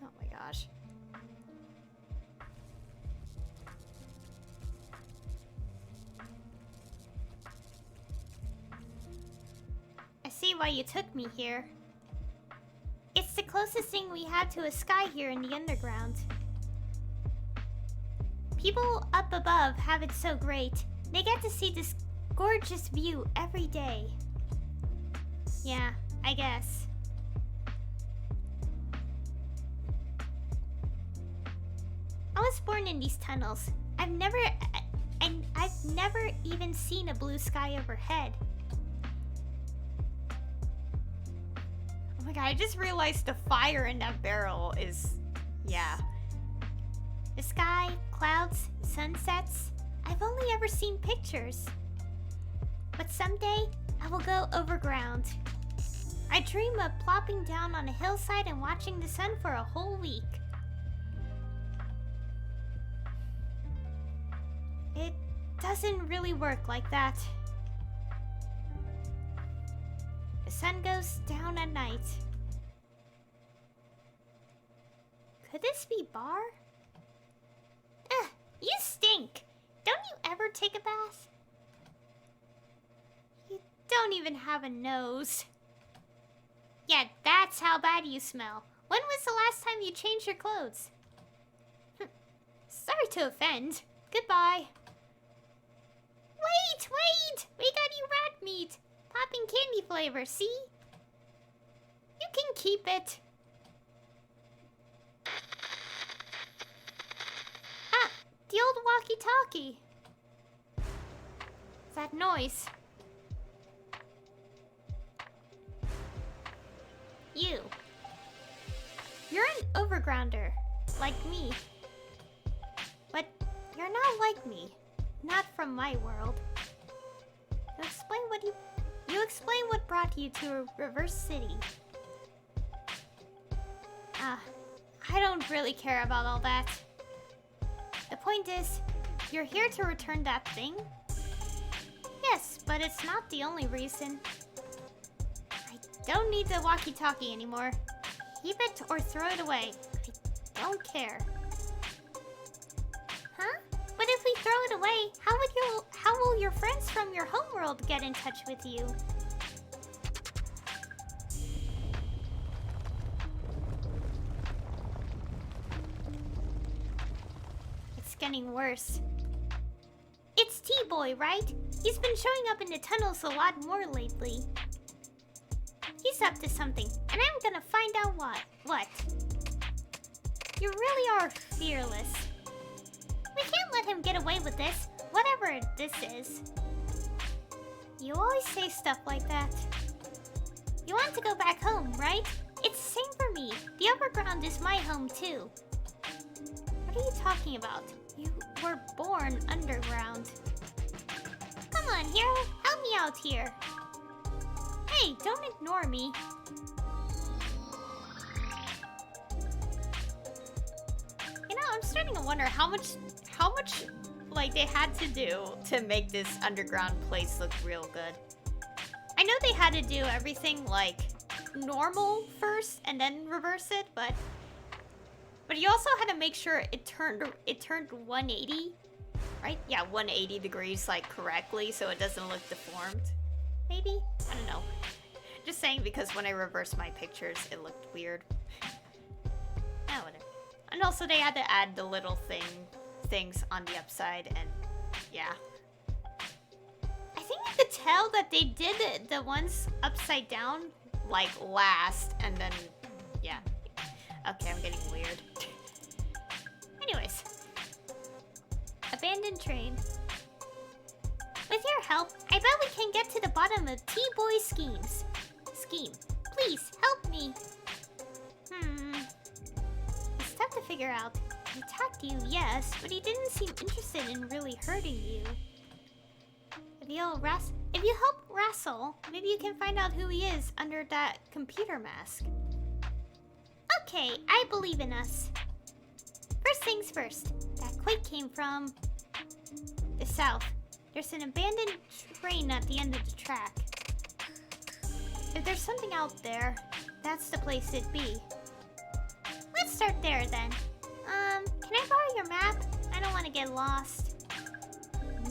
Oh my gosh. See why you took me here. It's the closest thing we had to a sky here in the underground. People up above have it so great. They get to see this gorgeous view every day. Yeah, I guess. I was born in these tunnels. I've never even seen a blue sky overhead. Oh my god, I just realized the fire in that barrel is... yeah. The sky, clouds, sunsets. I've only ever seen pictures. But someday, I will go overground. I dream of plopping down on a hillside and watching the sun for a whole week. It doesn't really work like that. The sun goes down at night. Could this be Bar? Ugh, you stink! Don't you ever take a bath? You don't even have a nose. Yeah, that's how bad you smell. When was the last time you changed your clothes? Sorry to offend. Goodbye. Wait! We got you rat meat. Popping candy flavor, see? You can keep it. Ah, the old walkie-talkie. That noise. You're an overgrounder, like me. But you're not like me. Not from my world. You explain what brought you to Reverse City. I don't really care about all that. The point is, you're here to return that thing? Yes, but it's not the only reason. I don't need the walkie-talkie anymore. Keep it or throw it away. I don't care. Huh? But if we throw it away, how will your friends from your homeworld get in touch with you? It's getting worse. It's T-Boy, right? He's been showing up in the tunnels a lot more lately. He's up to something, and I'm gonna find out what. You really are fearless. We can't let him get away with this, whatever this is. You always say stuff like that. You want to go back home, right? It's the same for me. The overground is my home too. What are you talking about? You were born underground. Come on, hero, help me out here. Hey, don't ignore me. You know, I'm starting to wonder how much like they had to do to make this underground place look real good. I know they had to do everything like normal first and then reverse it, but you also had to make sure it turned 180, right? Yeah, 180 degrees like correctly so it doesn't look deformed. Maybe? I don't know. Just saying because when I reversed my pictures it looked weird. Oh, whatever. And also they had to add the little things on the upside and yeah. I think you could tell that they did the ones upside down like last and then yeah. Okay, I'm getting weird. Anyways. Abandoned train. With your help, I bet we can get to the bottom of T-Boy's scheme. Please, help me. It's tough to figure out. He attacked you, yes, but he didn't seem interested in really hurting you. If you help Rassel, maybe you can find out who he is under that computer mask. Okay, I believe in us. First things first, that quake came from the south. There's an abandoned train at the end of the track. If there's something out there, that's the place it'd be. Let's start there then. Can I borrow your map? I don't want to get lost.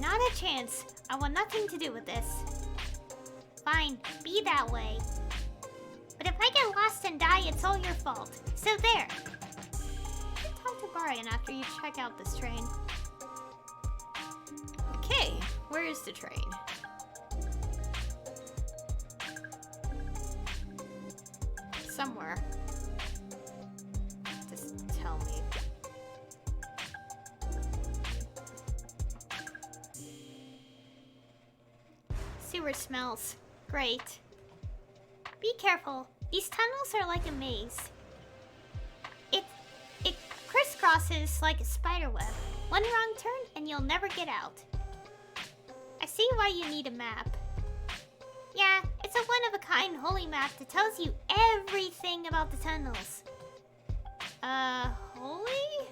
Not a chance. I want nothing to do with this. Fine, be that way. But if I get lost and die, it's all your fault. So there. You can talk to Brian after you check out this train. Okay, where is the train? Somewhere. Just tell me. Sewer smells. Great. Be careful. These tunnels are like a maze. It crisscrosses like a spider web. One wrong turn and you'll never get out. I see why you need a map. Yeah, it's a one-of-a-kind holy map that tells you everything about the tunnels. Holy?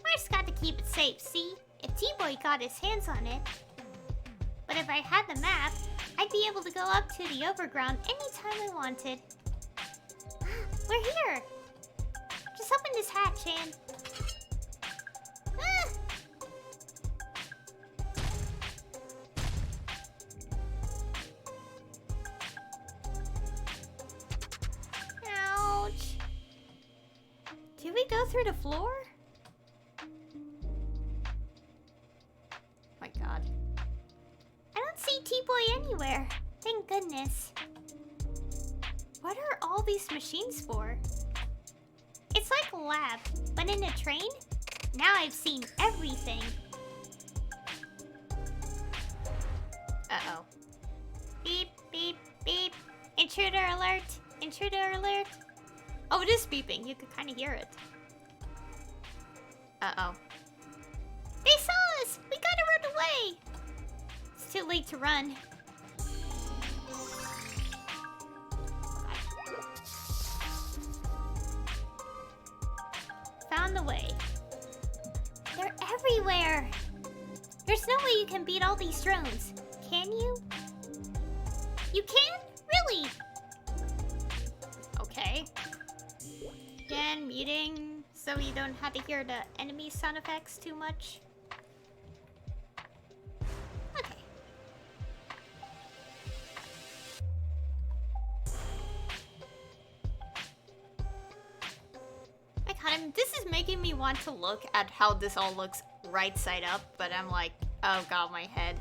First got to keep it safe, see? If T-Boy got his hands on it. But if I had the map, I'd be able to go up to the overground anytime I wanted. We're here! Just open this hatch and... Ah! Ouch! Did we go through the floor? My god. I don't see T-Boy anywhere. Thank goodness. What are all these machines for? It's like a lab, but in a train? Now I've seen everything. Uh-oh. Beep, beep, beep. Intruder alert. Intruder alert. Oh, it is beeping. You could kind of hear it. Uh-oh. They saw us! We gotta run away! It's too late to run. Found the way. They're everywhere! There's no way you can beat all these drones. Can you? You can? Really? Okay. Again, muting so you don't have to hear the enemy sound effects too much. Okay. My god, this is making me want to look at how this all looks right side up, but I'm like, oh god, my head.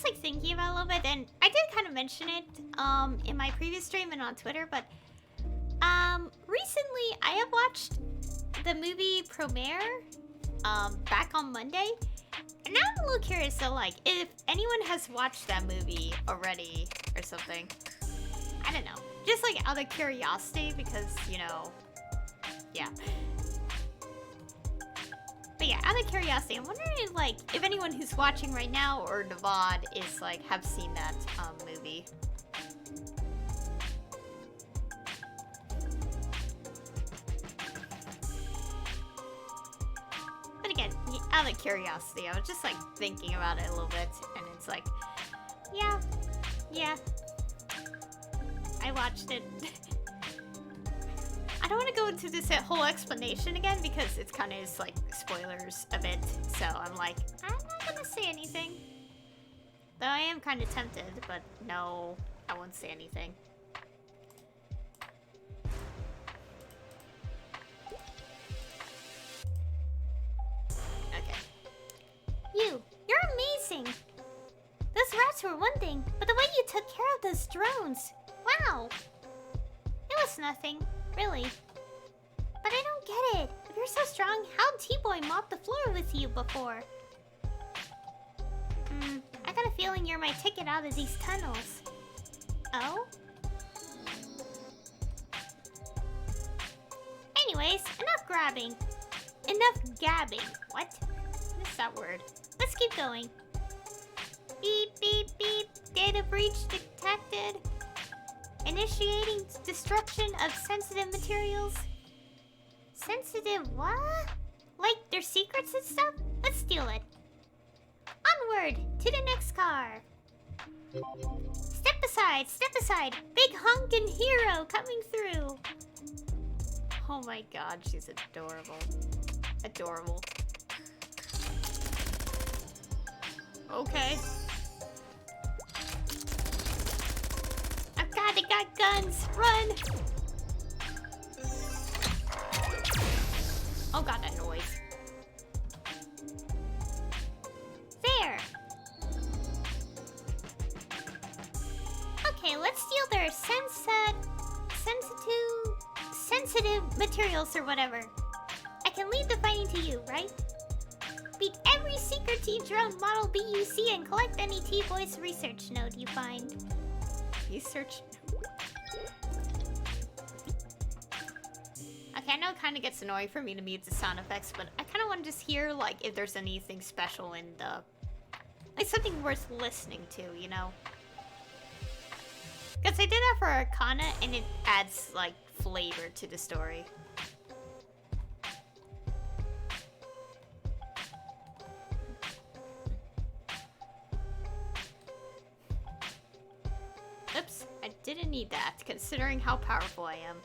like thinking about it a little bit, and I did kind of mention it in my previous stream and on Twitter, but recently I have watched the movie Premiere back on Monday, and now I'm a little curious. So like, if anyone has watched that movie already or something, I don't know, just like out of curiosity, because you know, yeah. But yeah, out of curiosity, I'm wondering if, like, if anyone who's watching right now or the VOD is like have seen that movie. But again, out of curiosity, I was just like thinking about it a little bit, and it's like, yeah, I watched it. I don't want to go into this whole explanation again because it's kind of just like spoilers a bit. So I'm like, I'm not gonna say anything. Though I am kind of tempted, but no, I won't say anything. Okay. You're amazing. Those rats were one thing, but the way you took care of those drones, wow. It was nothing. Really. But I don't get it. If you're so strong, how'd T-Boy mop the floor with you before? I got a feeling you're my ticket out of these tunnels. Oh? Anyways, enough grabbing. Enough gabbing. What? What's that word? Let's keep going. Beep, beep, beep. Data breach detected. Initiating destruction of sensitive materials. Sensitive what? Like their secrets and stuff? Let's steal it. Onward to the next car. Step aside. Big honkin' hero coming through. Oh my god, she's adorable. Adorable. Okay. God, they got guns! Run! Oh god, that noise. There! Okay, let's steal their sensitive materials or whatever. I can leave the fighting to you, right? Beat every secret T-drone model BUC and collect any T-Voice research node you find. Research. Okay, I know it kind of gets annoying for me to mute the sound effects, but I kind of want to just hear, like, if there's anything special in the... like, something worth listening to, you know? Because I did that for Arcana, and it adds, like, flavor to the story. Oops, I didn't need that, considering how powerful I am.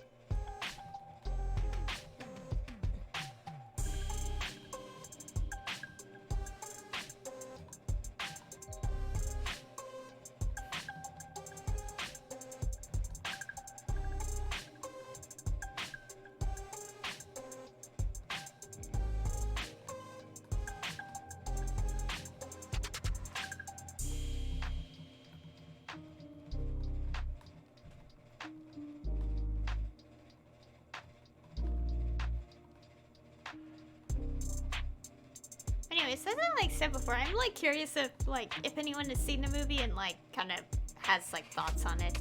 Anyways, as I like said before, I'm like curious if anyone has seen the movie and like kind of has like thoughts on it.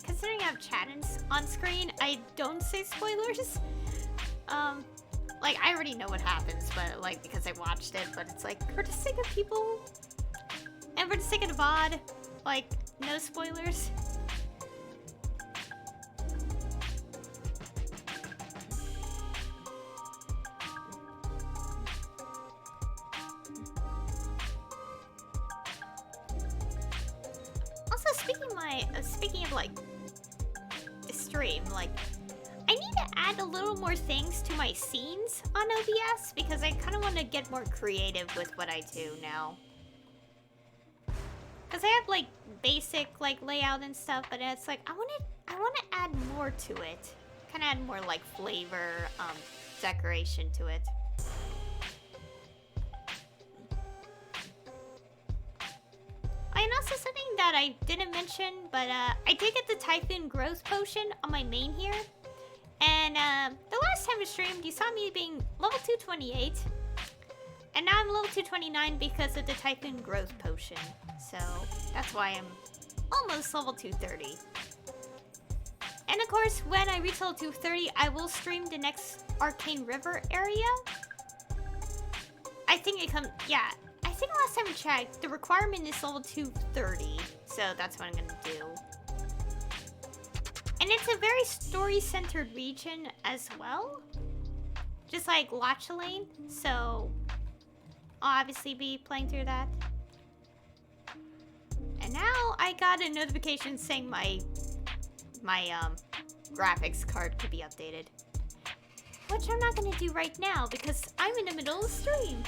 Considering I have chat on screen, I don't say spoilers. Like I already know what happens, but like because I watched it, but it's like for the sake of people and for the sake of the VOD, like no spoilers. Speaking of like the stream, like I need to add a little more things to my scenes on OBS because I kind of want to get more creative with what I do now. Because I have like basic like layout and stuff, but it's like I want to add more to it. Kind of add more like flavor, decoration to it. that I didn't mention, but I did get the Typhoon Growth Potion on my main here. And the last time I streamed, you saw me being level 228. And now I'm level 229 because of the Typhoon Growth Potion. So that's why I'm almost level 230. And of course, when I reach level 230, I will stream the next Arcane River area. I think it comes, yeah. I think last time I checked, the requirement is level 230. So that's what I'm gonna do. And it's a very story-centered region as well. Just like Latcha Lane. So I'll obviously be playing through that. And now I got a notification saying my graphics card could be updated. Which I'm not gonna do right now because I'm in the middle of the stream.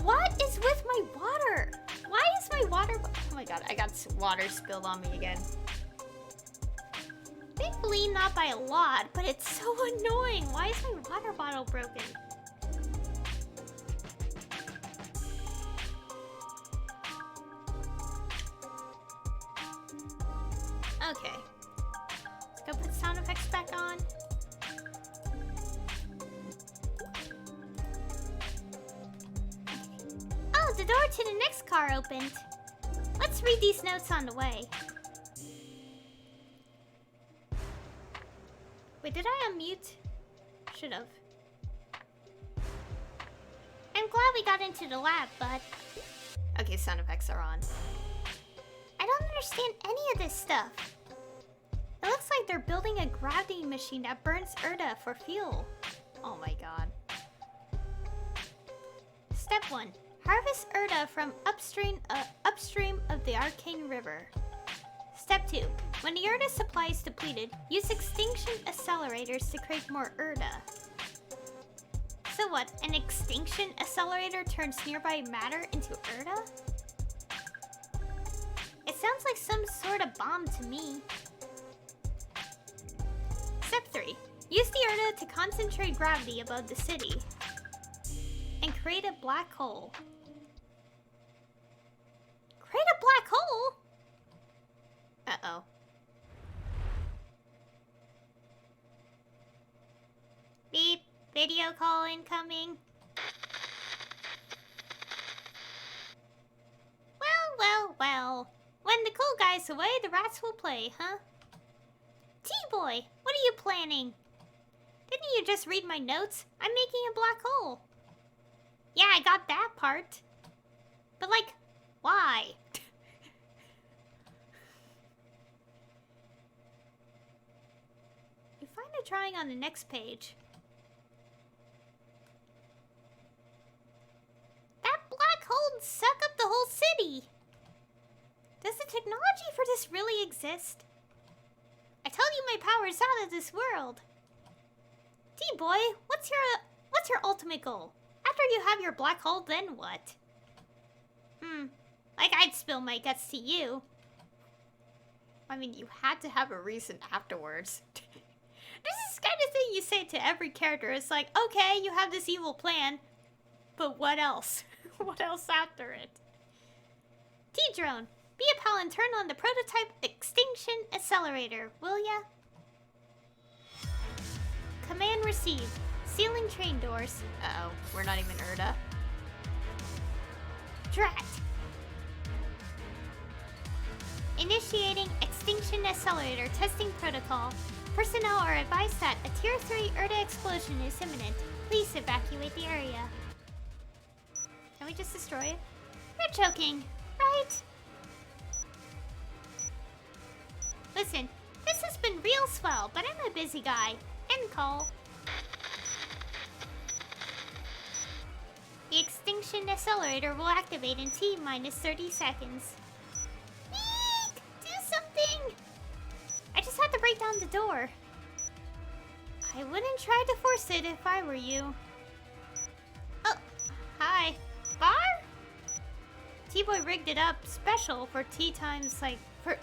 What is with my water? Why is my water... Oh my god, I got water spilled on me again. Thankfully, not by a lot, but it's so annoying. Why is my water bottle broken? Okay. Let's go put sound effects back on. Oh, the door to the next car opened. Let's read these notes on the way. Wait, did I unmute? Should've. I'm glad we got into the lab, but... Okay, sound effects are on. I don't understand any of this stuff. It looks like they're building a gravity machine that burns Erda for fuel. Oh my god. Step 1. Harvest Erda from upstream of the Arcane River. Step 2. When the Erda supply is depleted, use extinction accelerators to create more Erda. So what, an extinction accelerator turns nearby matter into Erda? It sounds like some sort of bomb to me. Step 3. Use the Erda to concentrate gravity above the city. And create a black hole. Create a black hole? Uh-oh. Beep. Video call incoming. Well. When the cool guy's away, the rats will play, huh? T-Boy, what are you planning? Didn't you just read my notes? I'm making a black hole. Yeah, I got that part. But like, why? You find a drawing on the next page. That black hole would suck up the whole city. Does the technology for this really exist? I tell you my power is out of this world. T-Boy, what's your ultimate goal? After you have your black hole, then what? Like I'd spill my guts to you. I mean, you had to have a reason afterwards. This is kind of thing you say to every character. It's like, okay, you have this evil plan, but what else? What else after it? T-Drone, be a pal and turn on the prototype extinction accelerator, will ya? Command received. Sealing train doors. Uh-oh, we're not even Erda. Drat. Initiating extinction accelerator testing protocol. Personnel are advised that a Tier 3 Erda explosion is imminent. Please evacuate the area. Can we just destroy it? You're joking, right? Listen, this has been real swell, but I'm a busy guy. End call. The extinction accelerator will activate in T-minus 30 seconds. Eek! Do something! I just had to break down the door. I wouldn't try to force it if I were you. Oh, hi. Bar? T-Boy rigged it up special for tea times like... for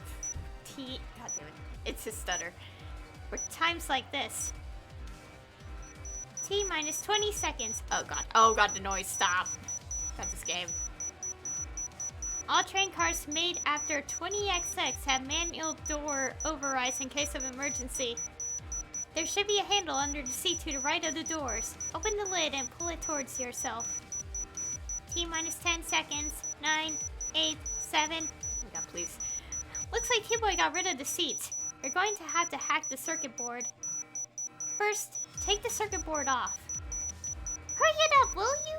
tea... God damn it. It's a stutter. For times like this. T-minus 20 seconds. Oh god, the noise, stop. Got this game. All train cars made after 20XX have manual door overrides in case of emergency. There should be a handle under the seat to the right of the doors. Open the lid and pull it towards yourself. T-minus 10 seconds. 9, 8, 7. Oh my god, please. Looks like T-Boy got rid of the seats. You're going to have to hack the circuit board. First, take the circuit board off. Hurry it up, will you?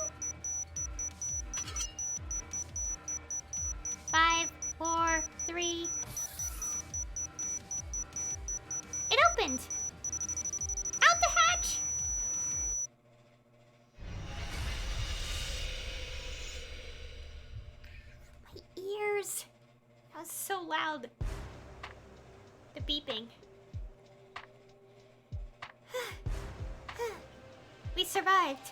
5, 4, 3. It opened! Out the hatch! My ears! That was so loud. The beeping. We survived.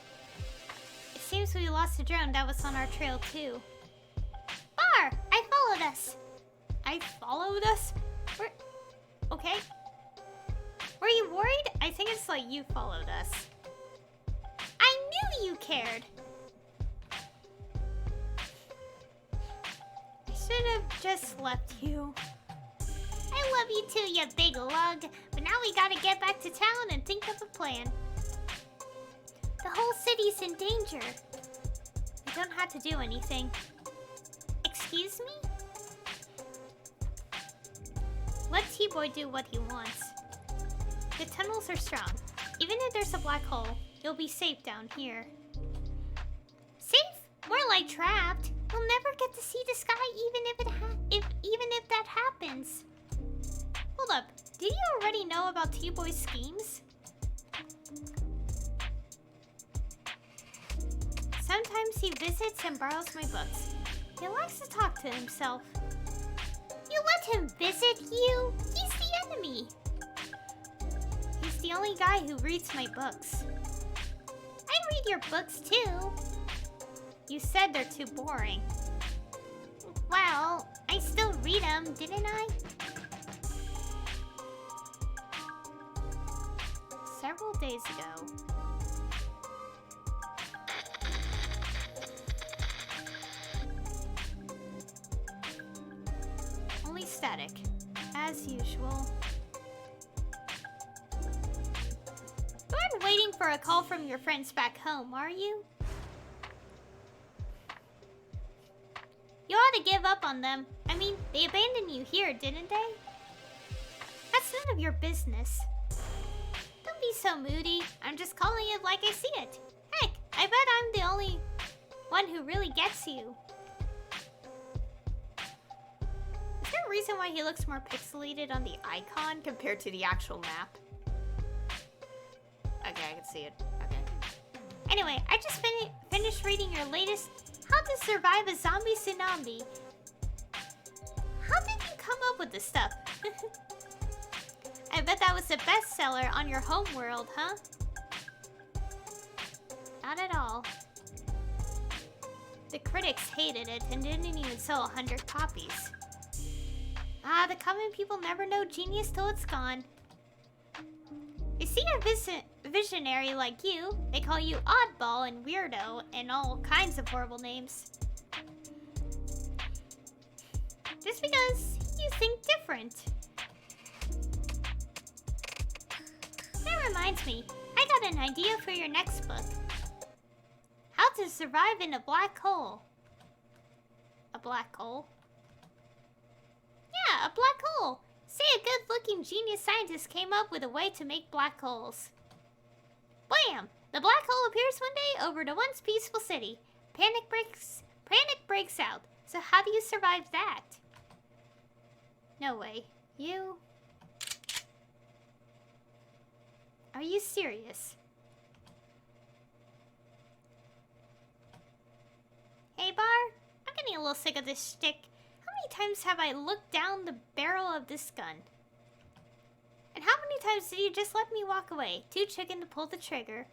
It seems we lost a drone that was on our trail too. Bar, I followed us. I followed us? Okay. Were you worried? I think it's like you followed us. I knew you cared. I should have just left you. I love you too, you big lug. But now we gotta get back to town and think of a plan. The whole city's in danger. I don't have to do anything. Excuse me? Let T-Boy do what he wants. The tunnels are strong. Even if there's a black hole, you'll be safe down here. Safe? More like trapped. We'll never get to see the sky even if that happens. Hold up. Do you already know about T-Boy's schemes? Sometimes he visits and borrows my books. He likes to talk to himself. You let him visit you? He's the enemy. He's the only guy who reads my books. I read your books too. You said they're too boring. Well, I still read them, didn't I? Several days ago. Only static, as usual. You aren't waiting for a call from your friends back home, are you? You ought to give up on them. I mean, they abandoned you here, didn't they? That's none of your business. Don't be so moody. I'm just calling it like I see it. Heck, I bet I'm the only one who really gets you. Is there a reason why he looks more pixelated on the icon compared to the actual map? Okay, I can see it. Okay. Anyway, I just finished reading your latest How to Survive a Zombie Tsunami. How did you come up with this stuff? I bet that was a bestseller on your home world, huh? Not at all. The critics hated it and didn't even sell 100 copies. Ah, the common people never know genius till it's gone. They see a visionary like you, they call you oddball and weirdo and all kinds of horrible names. Just because you think different. That reminds me, I got an idea for your next book. How to survive in a black hole. A black hole? Yeah, a black hole. Say a good-looking genius scientist came up with a way to make black holes. Blam! The black hole appears one day over the once peaceful city. Panic breaks out. So how do you survive that? No way. You... Are you serious? Hey, Bar? I'm getting a little sick of this shtick. How many times have I looked down the barrel of this gun? And how many times did you just let me walk away? Too chicken to pull the trigger.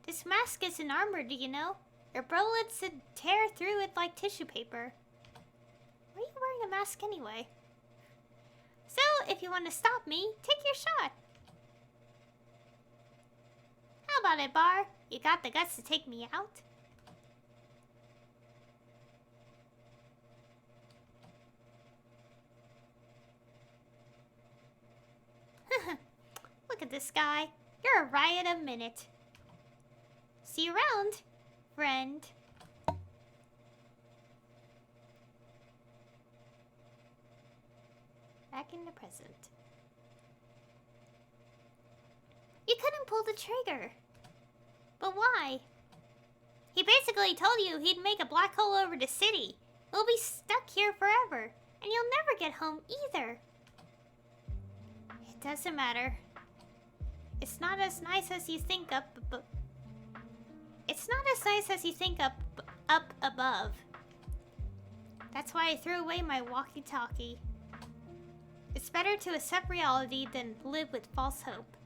This mask isn't armor, do you know? Your bullets would tear through it like tissue paper. Why are you wearing a mask anyway? So, if you want to stop me, take your shot. How about it, Bar? You got the guts to take me out? Look at this guy. You're a riot a minute. See you around, friend. Back in the present. You couldn't pull the trigger. But why? He basically told you he'd make a black hole over the city. We'll be stuck here forever, and you'll never get home either. It doesn't matter. It's not as nice as you think up above. That's why I threw away my walkie-talkie. It's better to accept reality than live with false hope.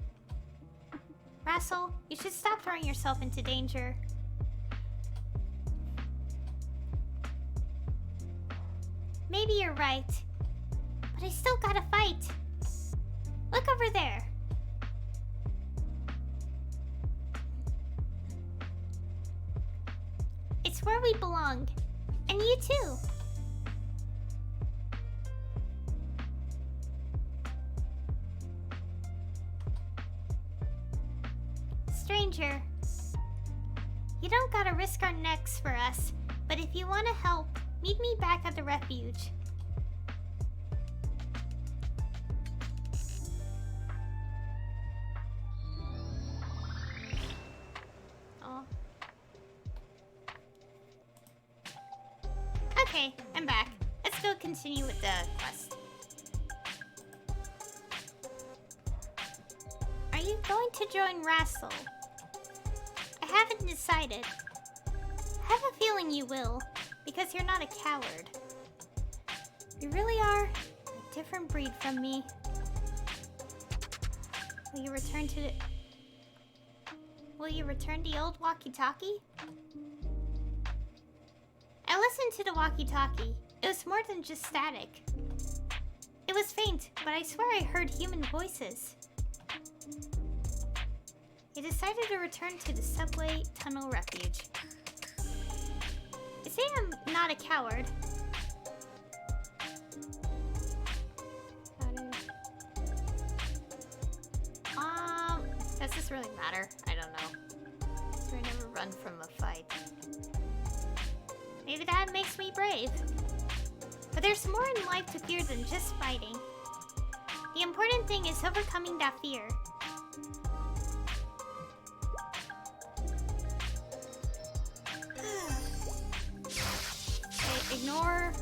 Rassel, you should stop throwing yourself into danger. Maybe you're right, but I still gotta fight. Look over there. It's where we belong, and you too. Stranger, you don't gotta risk our necks for us, but if you want to help, meet me back at the refuge. Oh. Okay, I'm back. Let's go continue with the quest. Are you going to join Rassel? I haven't decided. I have a feeling you will, because you're not a coward. You really are a different breed from me. Will you return the old walkie-talkie? I listened to the walkie-talkie. It was more than just static. It was faint, but I swear I heard human voices. I decided to return to the subway tunnel refuge. I say I'm not a coward. Does this really matter? I don't know. So I never run from a fight. Maybe that makes me brave. But there's more in life to fear than just fighting. The important thing is overcoming that fear. Okay, ignore.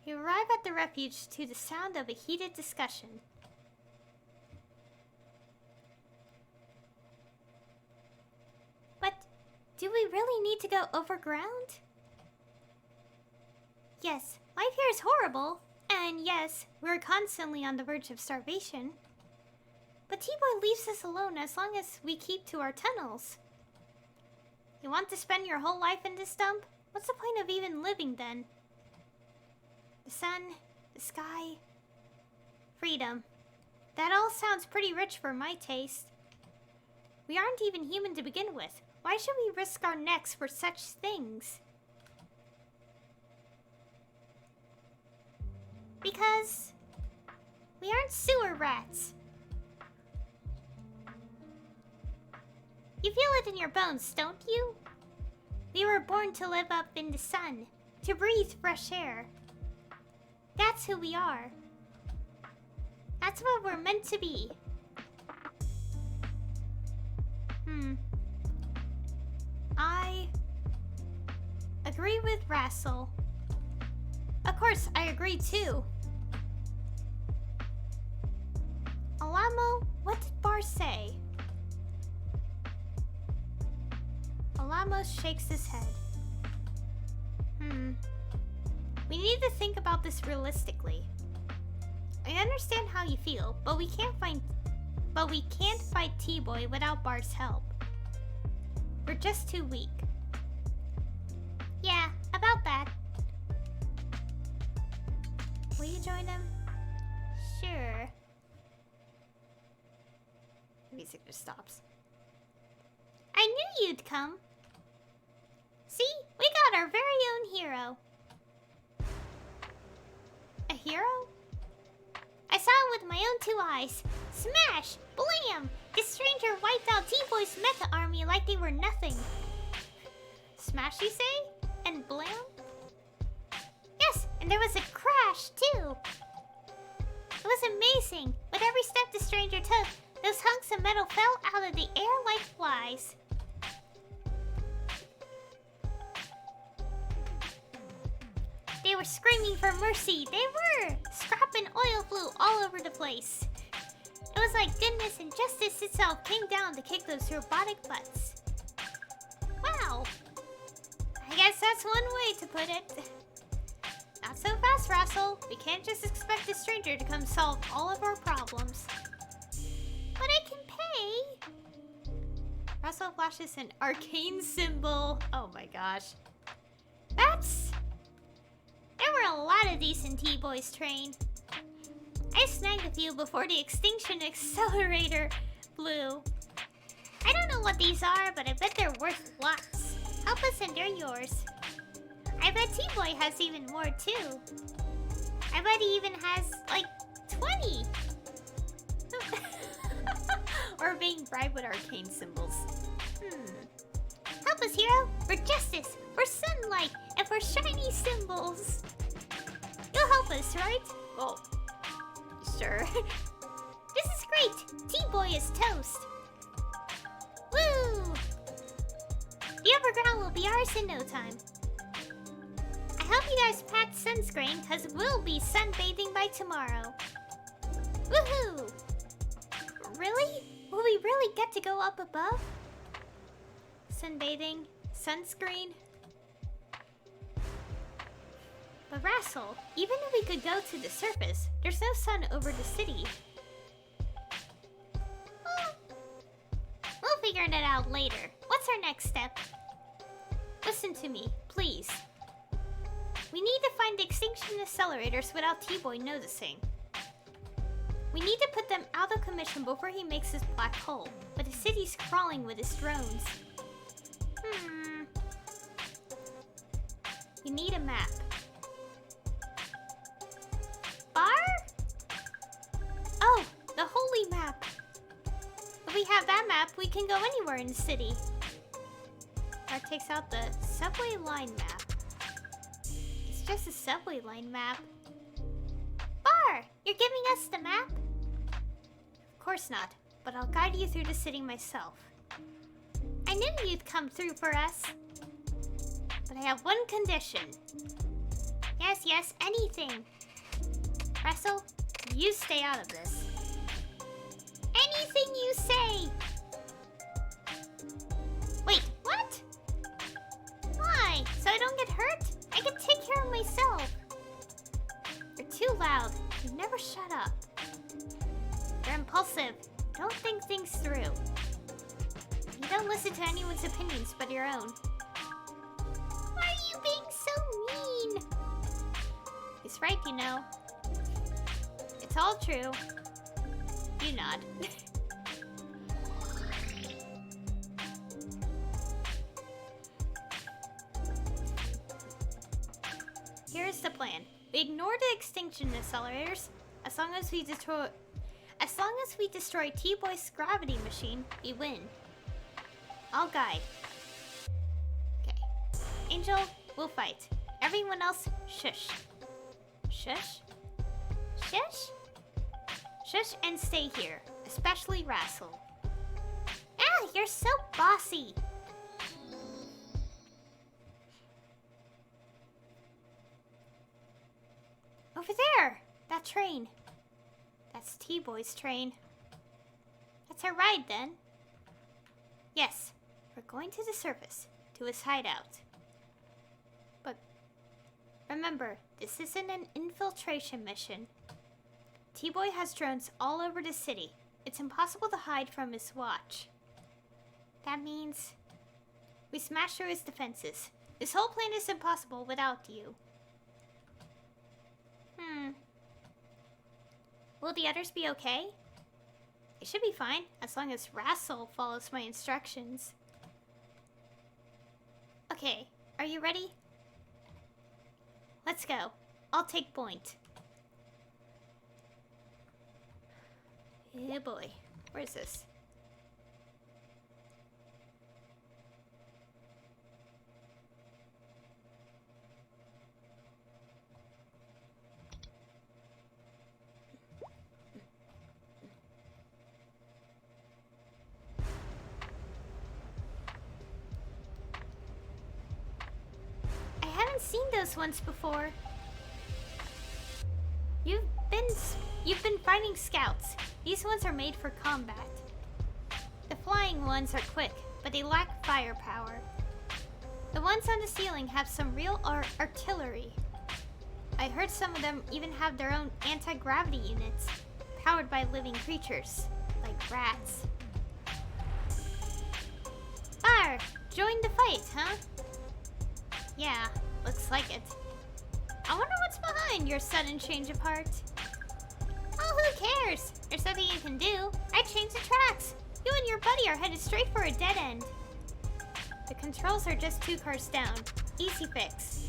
You arrive at the refuge to the sound of a heated discussion. But do we really need to go overground? Yes, life here is horrible, and yes, we're constantly on the verge of starvation. But T-Boy leaves us alone as long as we keep to our tunnels. You want to spend your whole life in this dump? What's the point of even living then? The sun, the sky, freedom. That all sounds pretty rich for my taste. We aren't even human to begin with. Why should we risk our necks for such things? Because we aren't sewer rats. You feel it in your bones, don't you? We were born to live up in the sun, to breathe fresh air. That's who we are. That's what we're meant to be. I agree with Rassel. Of course, I agree too. Alamo, what did Bar say? Alamo shakes his head. We need to think about this realistically. I understand how you feel, but But we can't fight T-Boy without Bart's help. We're just too weak. Yeah, about that. Will you join him? Sure. Music just stops. I knew you'd come. See? We got our very own hero. A hero? I saw him with my own 2 eyes. Smash! Blam! This stranger wiped out T-Boy's mecha army like they were nothing. Smash, you say? And blam? Yes, and there was a crash, too. It was amazing. With every step the stranger took, those hunks of metal fell out of the air like flies. They were screaming for mercy. They were! Scrap and oil flew all over the place. It was like goodness and justice itself came down to kick those robotic butts. Wow. I guess that's one way to put it. Not so fast, Russell. We can't just expect a stranger to come solve all of our problems. But I can pay. Russell flashes an arcane symbol. Oh my gosh. There were a lot of these in T-Boy's train. I snagged a few before the extinction accelerator blew. I don't know what these are, but I bet they're worth lots. Help us and they're yours. I bet T-Boy has even more too. I bet he even has like 20. Or being bribed with arcane symbols. Help us, hero! For justice, for sunlight, and for shiny symbols. You'll help us, right? Well, sure. This is great! T-Boy is toast. Woo! The upper ground will be ours in no time. I hope you guys packed sunscreen, because we'll be sunbathing by tomorrow. Woohoo! Really? Will we really get to go up above? Sunbathing? Sunscreen? But Russell, even if we could go to the surface, there's no sun over the city. We'll figure it out later. What's our next step? Listen to me, please. We need to find the extinction accelerators without T-Boy noticing. We need to put them out of commission before he makes his black hole, but the city's crawling with his drones. You need a map. Bar? Oh, the holy map. If we have that map, we can go anywhere in the city. That takes out the subway line map. It's just a subway line map. Bar, you're giving us the map? Of course not, but I'll guide you through the city myself. I knew you'd come through for us. But I have one condition. Yes, anything. Russell, you stay out of this. Anything you say! Wait, what? Why? So I don't get hurt? I can take care of myself. You're too loud. You never shut up. You're impulsive. Don't think things through. You don't listen to anyone's opinions but your own. Why are you being so mean? He's right, you know. It's all true. You nod. Here's the plan. We ignore the extinction accelerators. As long as we destroy T-Boy's gravity machine, we win. I'll guide. Okay. Angel, we'll fight. Everyone else, shush. Shush? Shush? Shush and stay here. Especially Russell. Ah, you're so bossy. Over there! That train. That's T-Boy's train. That's our ride then. Yes, we're going to the surface, to his hideout. But remember, this isn't an infiltration mission. T-Boy has drones all over the city. it's impossible to hide from his watch. That means we smash through his defenses. This whole plan is impossible without you. Will the others be okay? They should be fine, as long as Rassel follows my instructions. Okay, are you ready? Let's go. I'll take point. Oh boy, where is this? I haven't seen those ones before. You've been fighting scouts. These ones are made for combat. The flying ones are quick, but they lack firepower. The ones on the ceiling have some real artillery. I heard some of them even have their own anti-gravity units, powered by living creatures, like rats. Fire! Join the fight, huh? Yeah, looks like it. I wonder what's behind your sudden change of heart. Oh, who cares? There's nothing you can do. I changed the tracks. You and your buddy are headed straight for a dead end. The controls are just 2 cars down. Easy fix.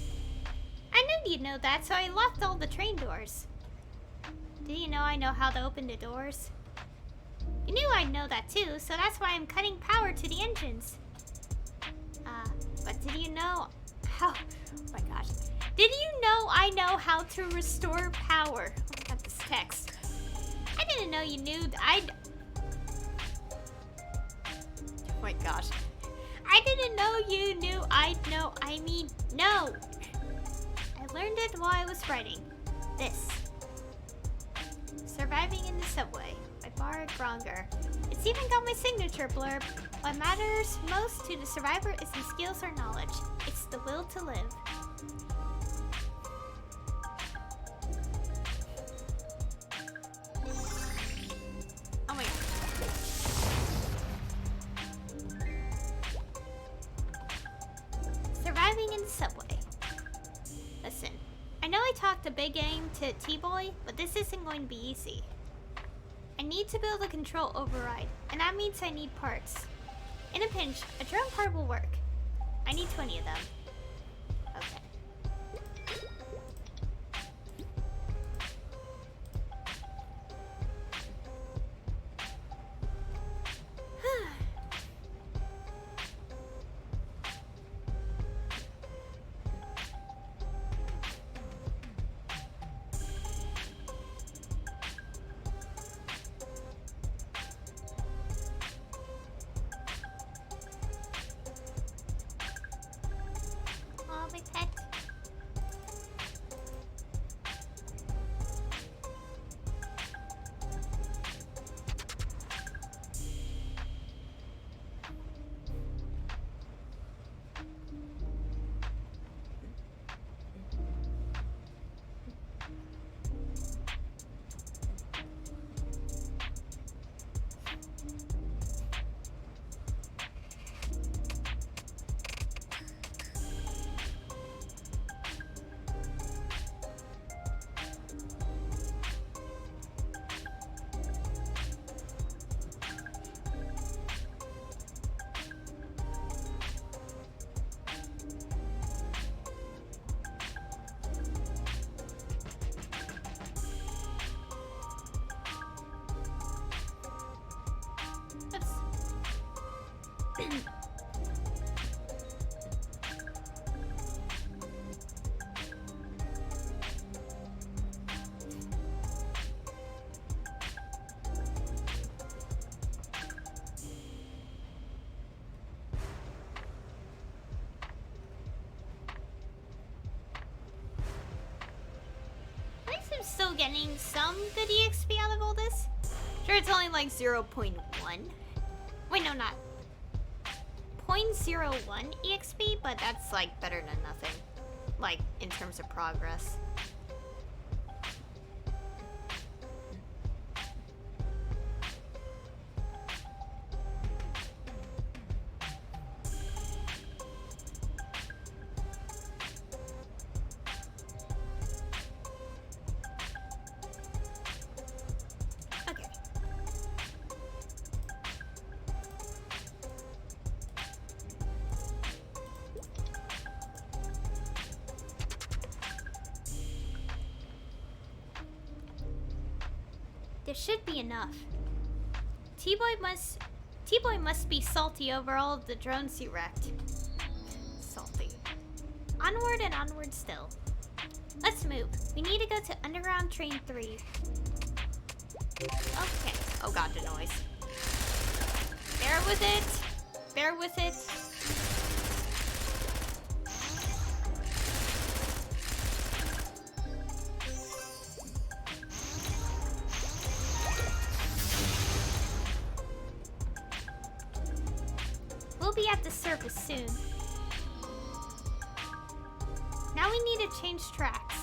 I knew you'd know that, so I locked all the train doors. Did you know I know how to open the doors? You knew I'd know that too, so that's why I'm cutting power to the engines. But did you know how... Oh my gosh. Did you know I know how to restore power? Oh, I got this text. I didn't know you knew I'd... Oh my gosh. I didn't know you knew I'd know. I mean, no. I learned it while I was writing this. Surviving in the Subway by Bar Gronger. It's even got my signature blurb. What matters most to the survivor isn't skills or knowledge. It's the will to live. Oh my god. Surviving in the Subway. Listen, I know I talked a big game to T-Boy, but this isn't going to be easy. I need to build a control override, and that means I need parts. In a pinch, a drone part will work. I need 20 of them. Okay. Oh, my pet. At least I'm still getting some good EXP out of all this. Sure, it's only like 0.1. Wait, no, not 0.01 EXP, but that's like better than nothing. Like, in terms of progress. There should be enough. T-Boy must be salty over all of the drones he wrecked. Salty. Onward and onward still. Let's move. We need to go to Underground Train 3. Okay. Oh god, the noise. Bear with it. Bear with it. We'll be at the surface soon. Now we need to change tracks.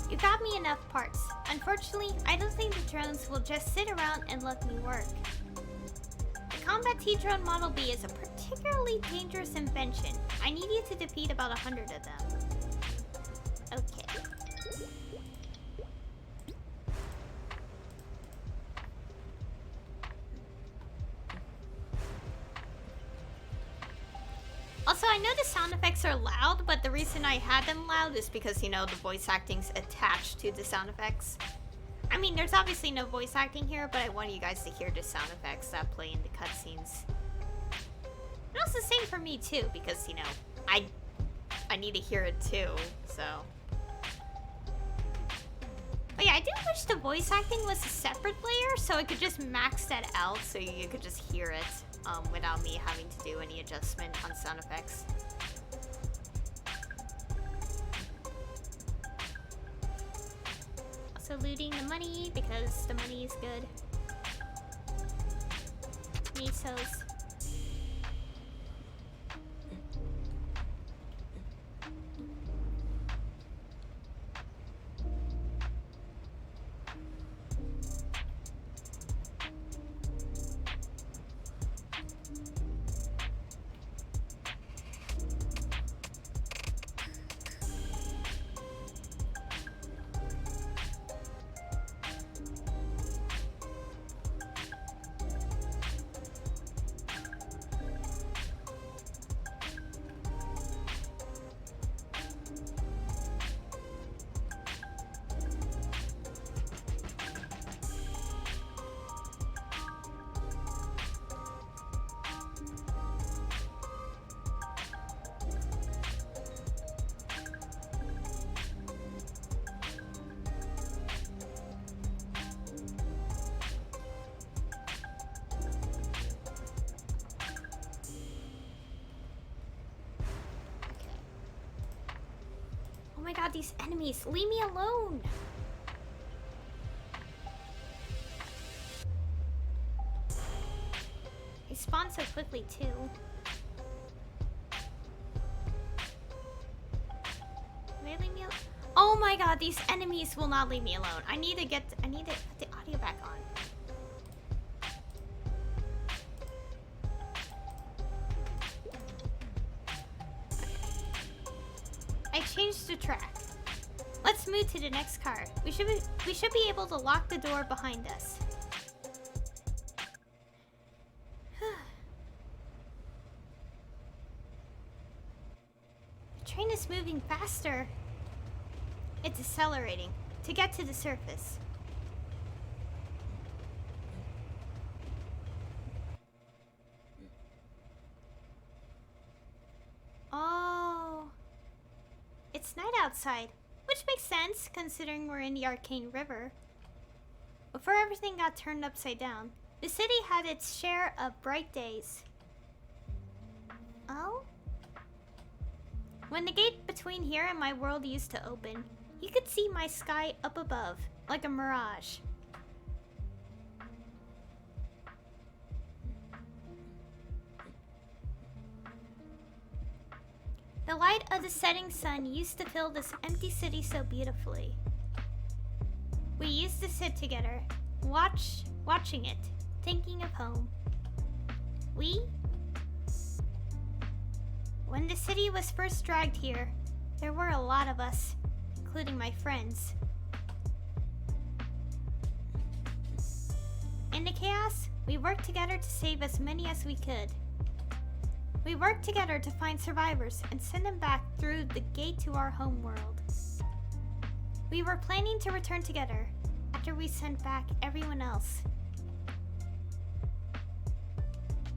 You got me enough parts. Unfortunately, I don't think the drones will just sit around and let me work. The Combat T-Drone Model B is a particularly dangerous invention. I need you to defeat about 100 of them. Okay. Also, I know the sound effects are loud, but the reason I had them loud is because, you know, the voice acting's attached to the sound effects. I mean, there's obviously no voice acting here, but I want you guys to hear the sound effects that play in the cutscenes. And also the same for me too, because, you know, I need to hear it too, so. But yeah, I do wish the voice acting was a separate layer, so I could just max that out so you could just hear it. Without me having to do any adjustment on sound effects. Also looting the money because the money is good. Misos. Oh my god, these enemies! Leave me alone! They spawn so quickly too. They leave me alone. Oh my god, these enemies will not leave me alone. I need to put the audio back on. I changed the track. Let's move to the next car. We should be able to lock the door behind us. The train is moving faster. It's accelerating to get to the surface. Oh. It's night outside, which makes sense considering we're in the Arcane River. Before everything got turned upside down, the city had its share of bright days. Oh? When the gate between here and my world used to open, you could see my sky up above, like a mirage. The light of the setting sun used to fill this empty city so beautifully. We used to sit together, watching it, thinking of home. When the city was first dragged here, there were a lot of us, including my friends. In the chaos, we worked together to save as many as we could. We worked together to find survivors and send them back through the gate to our home world. We were planning to return together, After we sent back everyone else.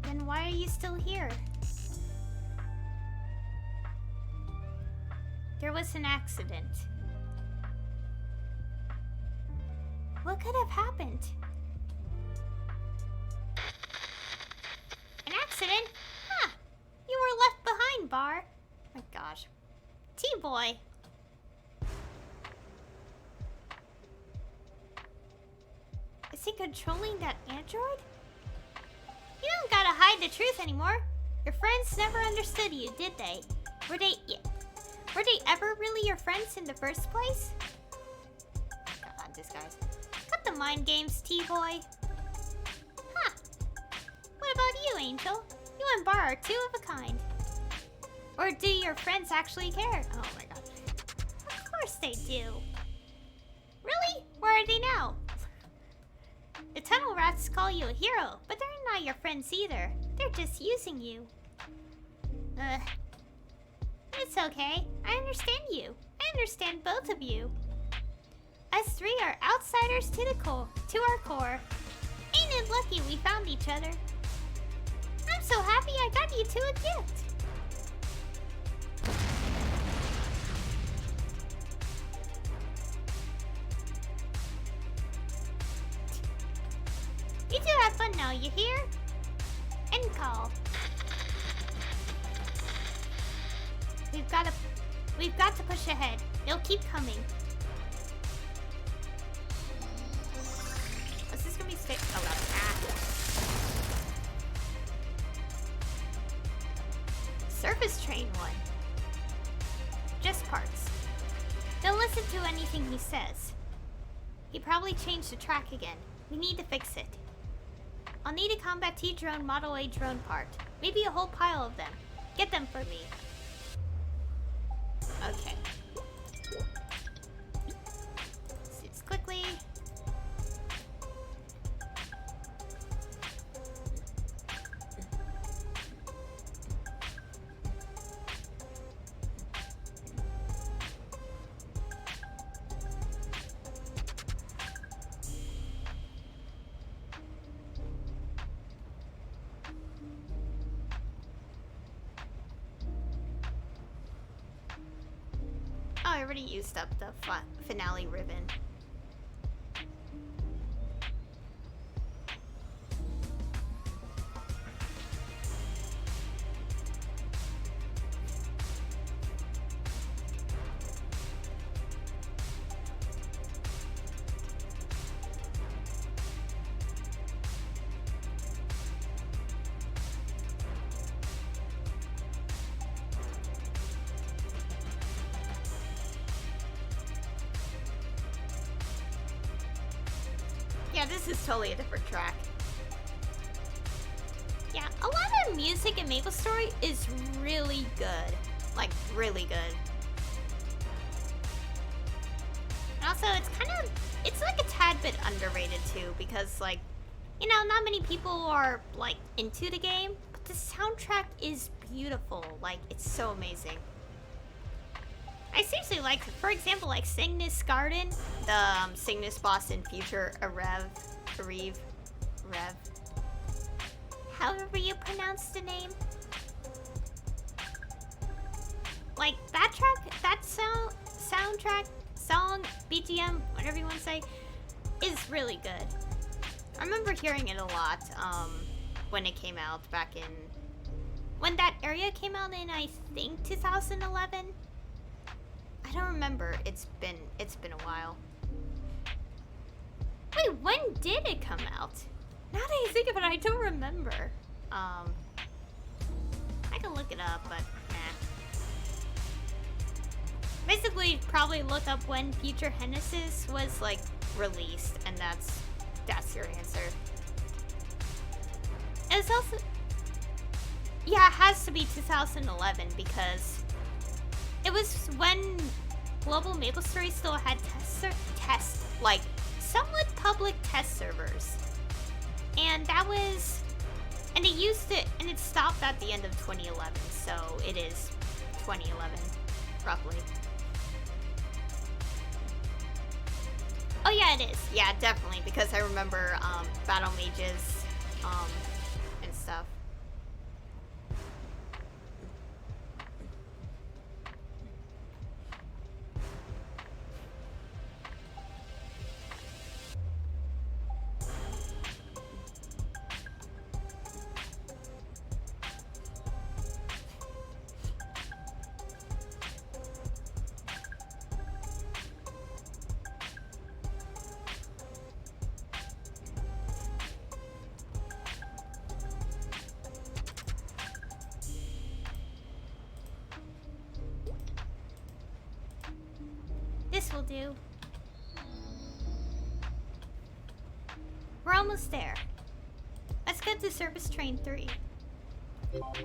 Then why are you still here? There was an accident. What could have happened? An accident? Huh. You were left behind, Bar. My gosh. T-Boy. Is he controlling that android? You don't gotta hide the truth anymore. Your friends never understood you, did they? Were they ever really your friends in the first place? God, this guy's... Cut the mind games, T-Boy. Huh. What about you, Angel? You and Bar are two of a kind. Or do your friends actually care? Oh my god. Of course they do. Really? Where are they now? The tunnel rats call you a hero, but they're not your friends either. They're just using you. It's okay. I understand you. I understand both of you. Us three are outsiders to our core. Ain't it lucky we found each other? I'm so happy I got you two a gift. You two have fun now, you hear? End call. We've got to push ahead. They'll keep coming. Is this gonna be stick? Oh god. Surface train one. Just parts. Don't listen to anything he says. He probably changed the track again. We need to fix it. I'll need a Combat T-Drone Model A drone part. Maybe a whole pile of them. Get them for me. Okay. Let's do this quickly. I already used up the finale ribbon. Yeah, this is totally a different track. Yeah, a lot of music in Maplestory is really good. Like, really good. And also, it's like a tad bit underrated too, because like, you know, not many people are like into the game, but the soundtrack is beautiful. Like, it's so amazing. I seriously like, for example, like Cygnus Garden, the Cygnus boss in Future Rev. However you pronounce the name. Like, that track, that soundtrack, song, BGM, whatever you want to say, is really good. I remember hearing it a lot when it came out back in... When that area came out in, I think, 2011? I don't remember. It's been a while. Wait, when did it come out? Now that I think of it, I don't remember. I can look it up, but basically, probably look up when Future Genesis was like released, and that's your answer. And it's also, yeah, it has to be 2011 because it was when Global Maplestory still had like somewhat public test servers, and that was, and it used it, and it stopped at the end of 2011, so it is 2011, roughly. Oh yeah, it is. Yeah, definitely, because I remember battle mages and stuff. This will do. We're almost there. Let's go to service train 3.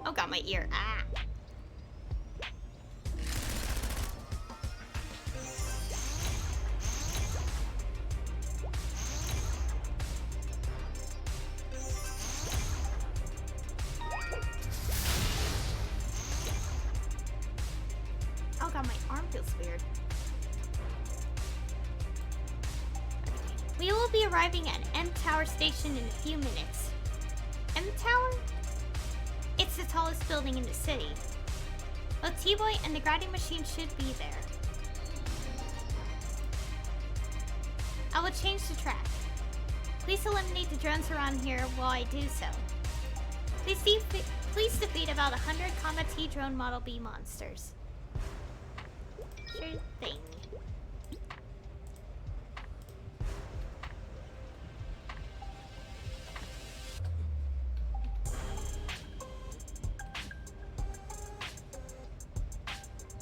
Oh, got my ear. Ah. Oh god, my arm feels weird. We will be arriving at M Tower Station in a few minutes. M Tower? It's the tallest building in the city. Both T-Boy and the grinding machine should be there. I will change the track. Please eliminate the drones around here while I do so. Please defeat about 100 Combat T drone Model B monsters. Sure thing.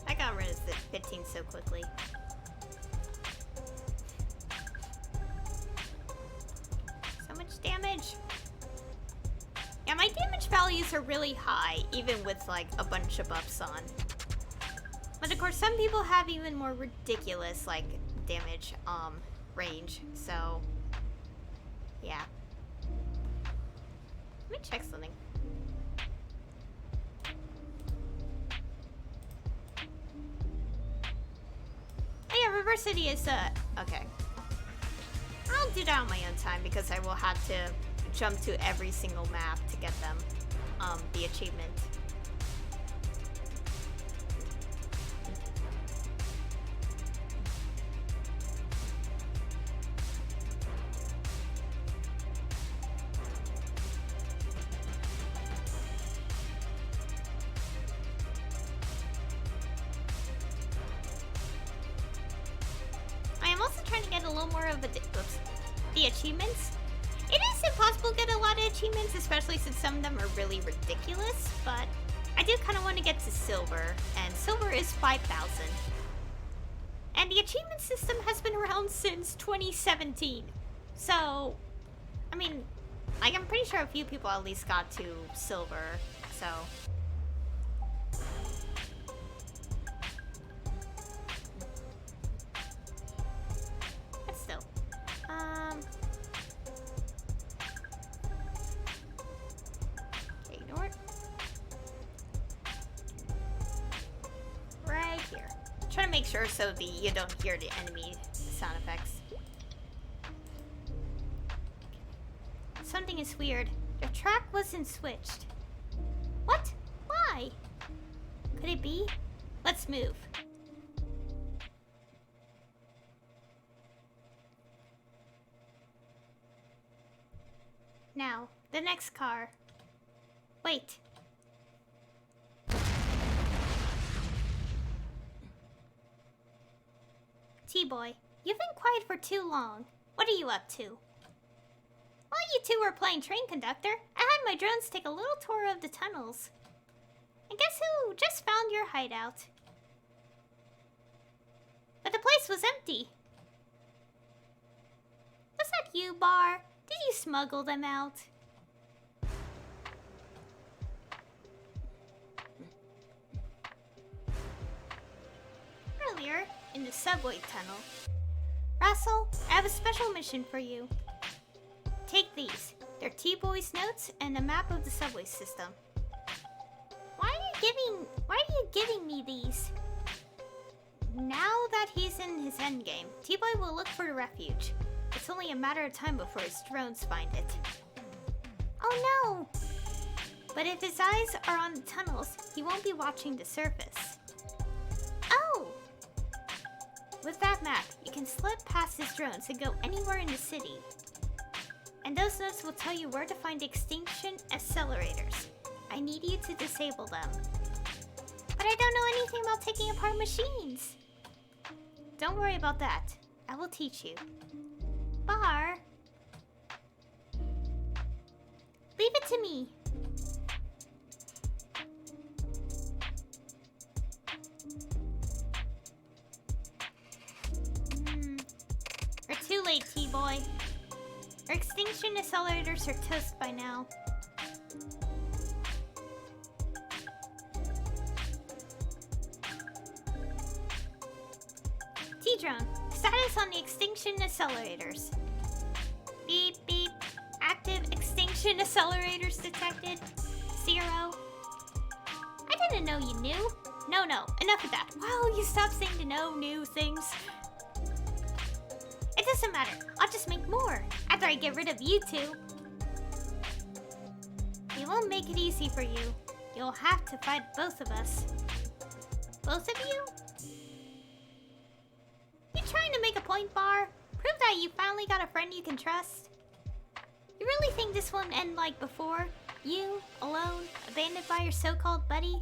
I got rid of the 15 so quickly. So much damage. Yeah, my damage values are really high, even with like a bunch of buffs on. But of course, some people have even more ridiculous like damage range. So yeah. Let me check something. Oh yeah, River City is okay. I'll do that on my own time because I will have to jump to every single map to get them the achievement. I am also trying to get a little more of the achievements. It is impossible to get a lot of achievements, especially since some of them are really ridiculous, but I do kind of want to get to silver, and silver is 5,000. And the achievement system has been around since 2017. So, I mean, like, I'm pretty sure a few people at least got to silver, so. But still. Ignore it. Right here. Try to make sure so you don't hear the enemy sound effects. Something is weird. The track wasn't switched. What? Why? Could it be? Let's move. Now, the next car. Wait. T-Boy, you've been quiet for too long. What are you up to? While you two were playing train conductor, I had my drones take a little tour of the tunnels. And guess who just found your hideout? But the place was empty. Was that you, Bar? Did you smuggle them out? Earlier, in the subway tunnel. Russell, I have a special mission for you. Take these. They're T-Boy's notes and a map of the subway system. Why are you giving me these? Now that he's in his endgame, T-Boy will look for a refuge. It's only a matter of time before his drones find it. Oh no! But if his eyes are on the tunnels, he won't be watching the surface. Oh! With that map, you can slip past his drones and go anywhere in the city. And those notes will tell you where to find extinction accelerators. I need you to disable them. But I don't know anything about taking apart machines. Don't worry about that. I will teach you. Bar. Leave it to me. We're too late, T-Boy. Our extinction accelerators are toast by now. T-Drone, status on the extinction accelerators. Beep, beep. Active extinction accelerators detected. 0. I didn't know you knew. No, enough of that. Wow, you stopped saying to know new things. It doesn't matter. I'll just make more after I get rid of you two. We won't make it easy for you. You'll have to fight both of us. Both of you? You trying to make a point, Bar? Prove that you finally got a friend you can trust? You really think this won't end like before? You, alone, abandoned by your so-called buddy?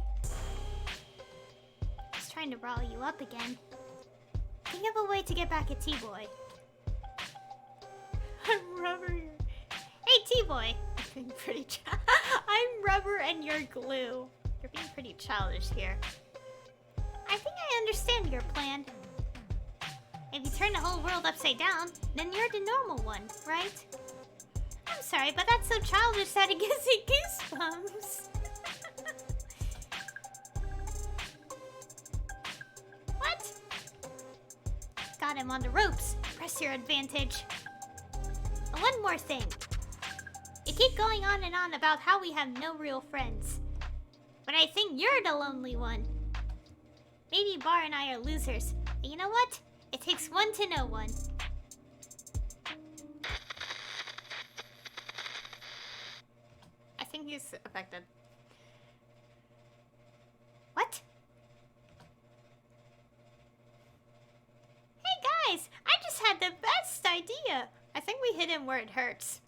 Just trying to rile you up again. Think of a way to get back at T-Boy. I'm Rubber. Hey, T-Boy! You're being pretty I'm Rubber and you're glue. You're being pretty childish here. I think I understand your plan. If you turn the whole world upside down, then you're the normal one, right? I'm sorry, but that's so childish that it gives me goosebumps. What? Got him on the ropes. Press your advantage. And one more thing. You keep going on and on about how we have no real friends. But I think you're the lonely one. Maybe Bar and I are losers. But you know what? It takes one to know one. I think he's affected. What? Hey guys! I just had the best idea! I think we hit him where it hurts.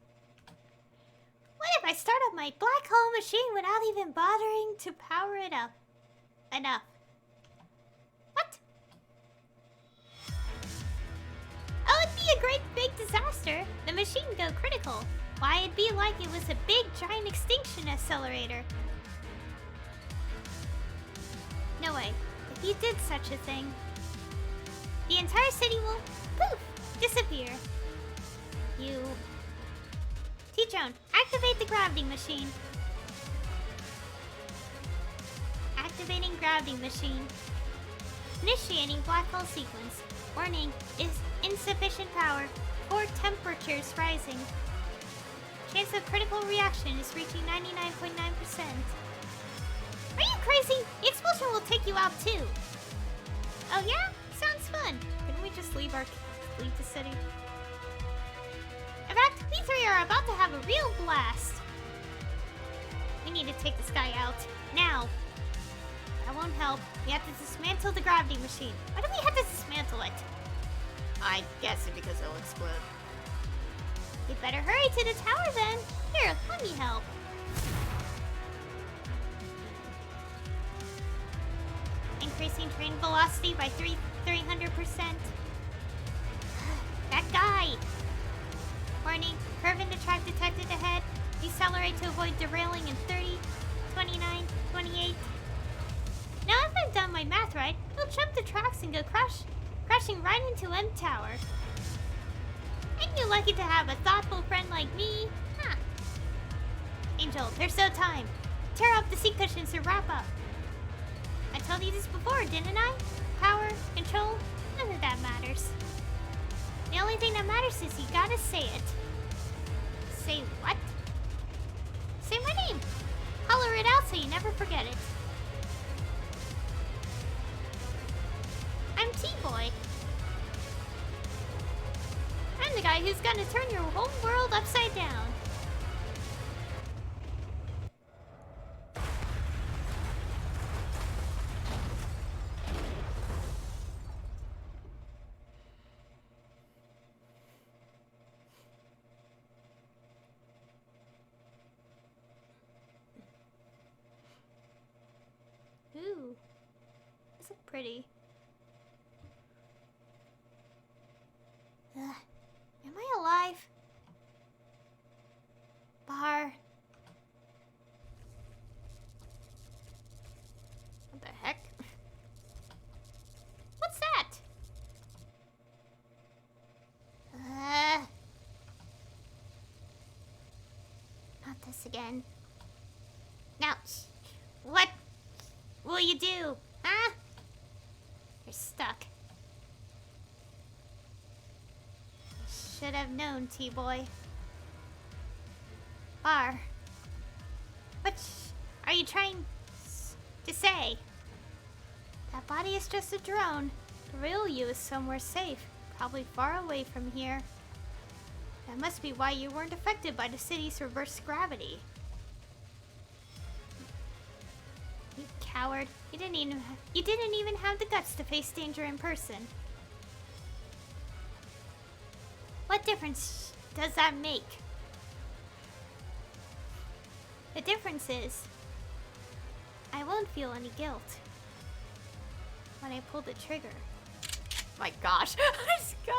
What if I start up my black hole machine without even bothering to power it up? Enough. What? Oh, it'd be a great big disaster. The machine would go critical. Why, it'd be like it was a big giant extinction accelerator. No way. If you did such a thing, the entire city will, poof, disappear. You... T-Drone, activate the gravity machine. Activating gravity machine. Initiating black hole sequence. Warning, is insufficient power. Core temperatures rising. Chance of critical reaction is reaching 99.9%. Are you crazy? The explosion will take you out too. Oh yeah? Sounds fun. Couldn't we just leave the city? In fact, we three are about to have a real blast. We need to take this guy out. Now. That won't help. We have to dismantle the gravity machine. Why do we have to dismantle it? I guess it because it'll explode. You better hurry to the tower then. Here, let me help. Increasing train velocity by 300%. That guy! Warning, curve into track detected ahead. Decelerate to avoid derailing in 30, 29, 28. Now if I've done my math right, he'll jump the tracks and go crashing right into M Tower. Ain't you lucky to have a thoughtful friend like me? Huh. Angel, there's no time. Tear up the seat cushions to wrap up. I told you this before, didn't I? Power, control, none of that matters. The only thing that matters is you gotta say it. Say what? Say my name. Holler it out so you never forget it. I'm guy who's gonna turn your whole world upside down. Ooh, this is pretty. Am I alive? Bar. What the heck? What's that? Not this again. Now, what will you do? Huh? You're stuck. Should have known, T-boy. Bar. What are you trying to say? That body is just a drone. The real you is somewhere safe, probably far away from here. That must be why you weren't affected by the city's reverse gravity. You coward. You didn't even have the guts to face danger in person. What difference does that make? The difference is, I won't feel any guilt when I pull the trigger. My gosh, this gun!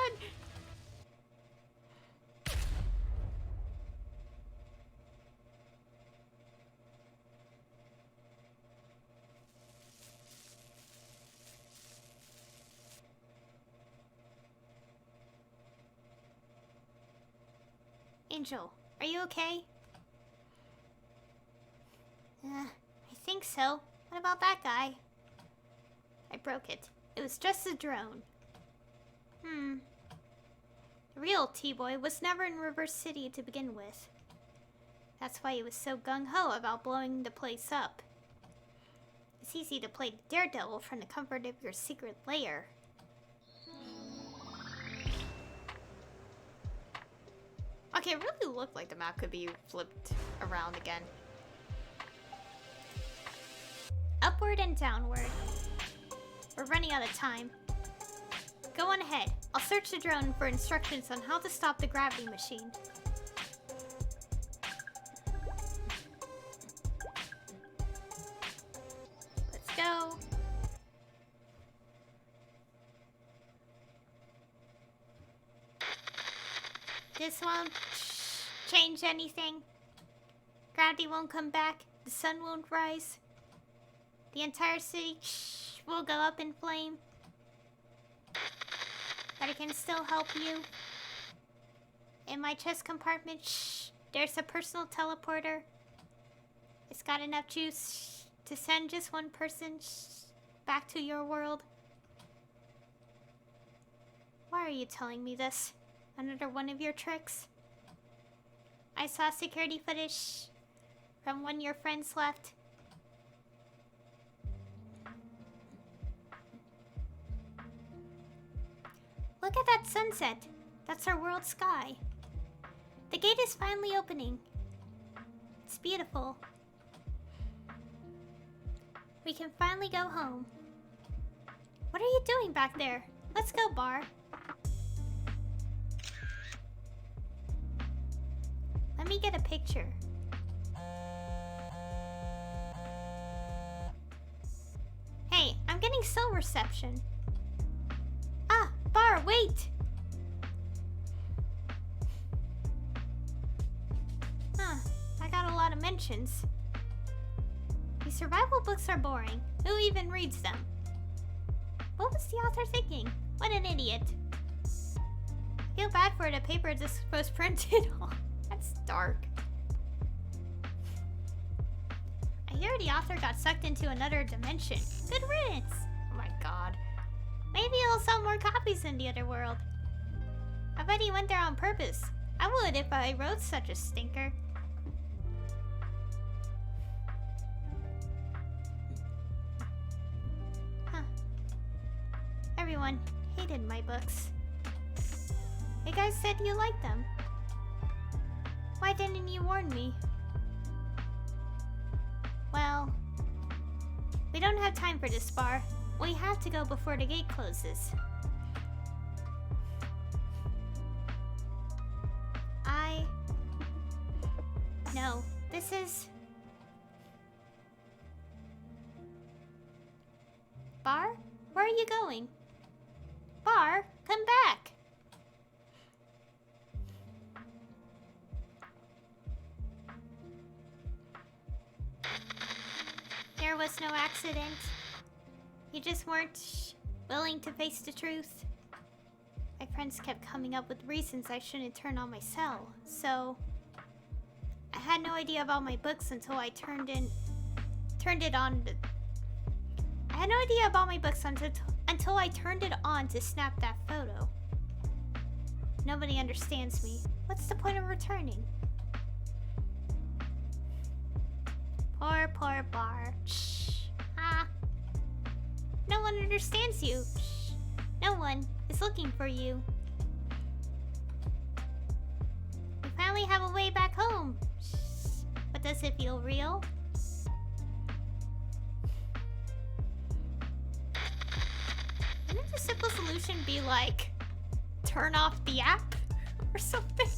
Angel, are you okay? I think so. What about that guy? I broke it. It was just a drone. The real T-Boy was never in River City to begin with. That's why he was so gung-ho about blowing the place up. It's easy to play Daredevil from the comfort of your secret lair. Okay, it really looked like the map could be flipped around again. Upward and downward. We're running out of time. Go on ahead. I'll search the drone for instructions on how to stop the gravity machine. Let's go. This won't change anything. Gravity won't come back. The sun won't rise. The entire city will go up in flame. But I can still help you. In my chest compartment, there's a personal teleporter. It's got enough juice to send just one person back to your world. Why are you telling me this? Another one of your tricks? I saw security footage from when your friends left. Look at that sunset. That's our world sky. The gate is finally opening. It's beautiful. We can finally go home. What are you doing back there? Let's go, Bar. Let me get a picture. Hey, I'm getting cell reception. Ah, Bar, wait! Huh, I got a lot of mentions. These survival books are boring. Who even reads them? What was the author thinking? What an idiot. I feel bad for the paper this was printed on. That's dark. I hear the author got sucked into another dimension. Good riddance! Oh my god. Maybe he'll sell more copies in the other world. I bet he went there on purpose. I would if I wrote such a stinker. Huh. Everyone hated my books. You guys said you liked them. Why didn't you warn me? Well, we don't have time for this bar. We have to go before the gate closes. No, this is... Bar? Where are you going? Bar, come back! There was no accident. You just weren't willing to face the truth. My friends kept coming up with reasons I shouldn't turn on my cell, so... I had no idea about my books until I turned it on to snap that photo. Nobody understands me. What's the point of returning? Poor Bar. Shh. Ah. No one understands you. Shh. No one is looking for you. We finally have a way back home. Shh. But does it feel real? Wouldn't the simple solution be like, turn off the app or something?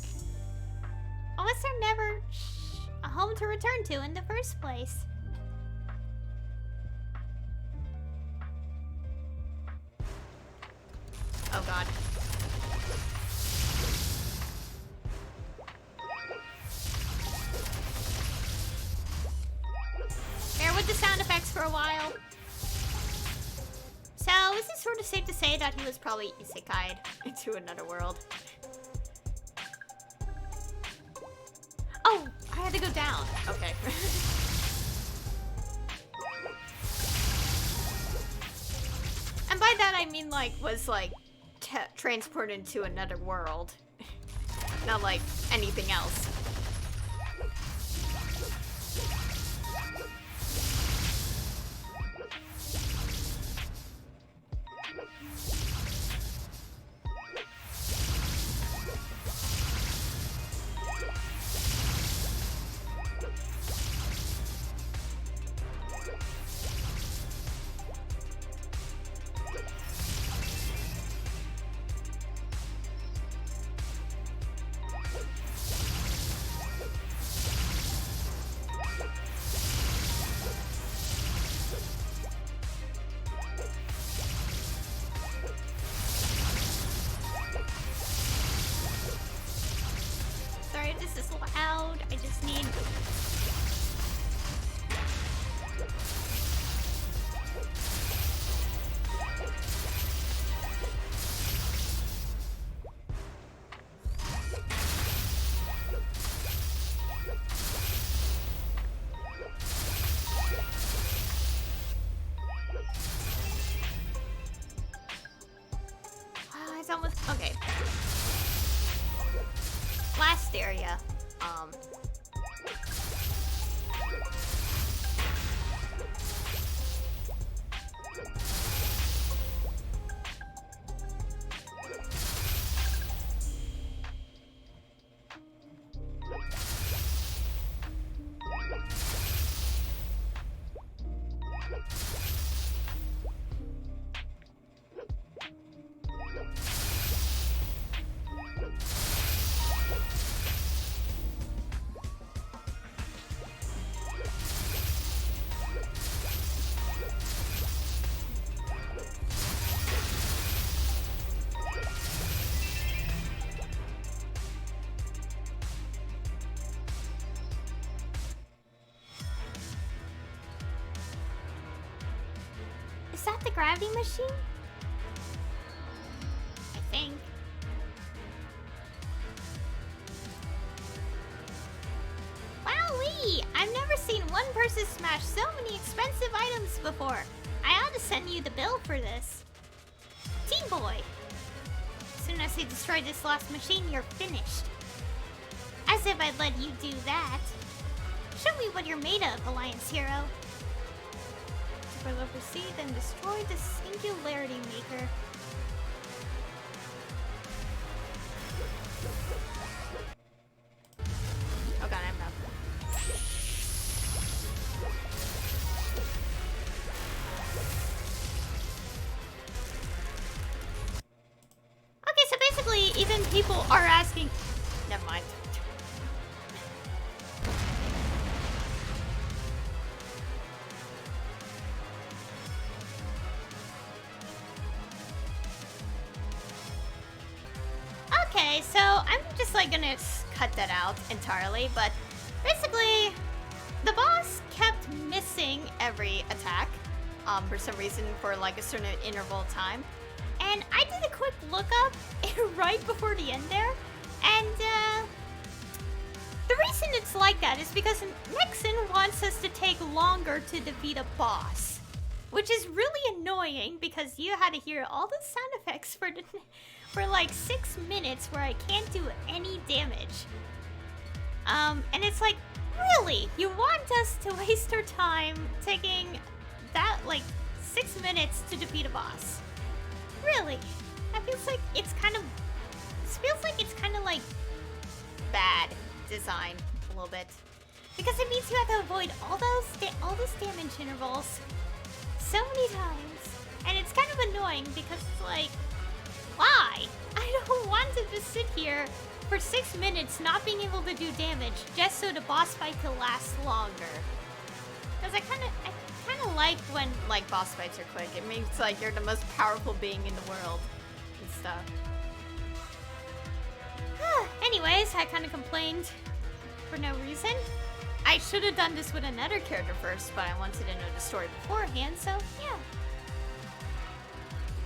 Or was there never a home to return to in the first place? Oh god. Bear with the sound effects for a while. So, is it sort of safe to say that he was probably isekai'd into another world? Oh, I had to go down. Okay. And by that I mean like, was like, transported into another world. Not like anything else. Okay. Last area. Is that the gravity machine? I think. Wowee! I've never seen one person smash so many expensive items before. I ought to send you the bill for this. T-Boy! As soon as I destroy this last machine, you're finished. As if I'd let you do that. Show me what you're made of, Alliance Hero. Further proceed and destroy the Singularity Maker. people are asking. Never mind. Okay, so I'm just like gonna cut that out entirely, but basically, the boss kept missing every attack, for some reason for like a certain interval of time. And I did a quick lookup right before the end there, and the reason it's like that is because Nixon wants us to take longer to defeat a boss, which is really annoying because you had to hear all the sound effects for like 6 minutes where I can't do any damage. And it's like, really? You want us to waste our time taking that like 6 minutes to defeat a boss? Really? That feels like it's kind of like bad design a little bit, because it means you have to avoid all those damage intervals so many times, and it's kind of annoying because it's like, why? I don't want to just sit here for 6 minutes not being able to do damage just so the boss fight could last longer. Because I kind of like when like boss fights are quick. It means like you're the most powerful being in the world and stuff. Anyways, I kind of complained for no reason. I should have done this with another character first, but I wanted to know the story beforehand, so yeah.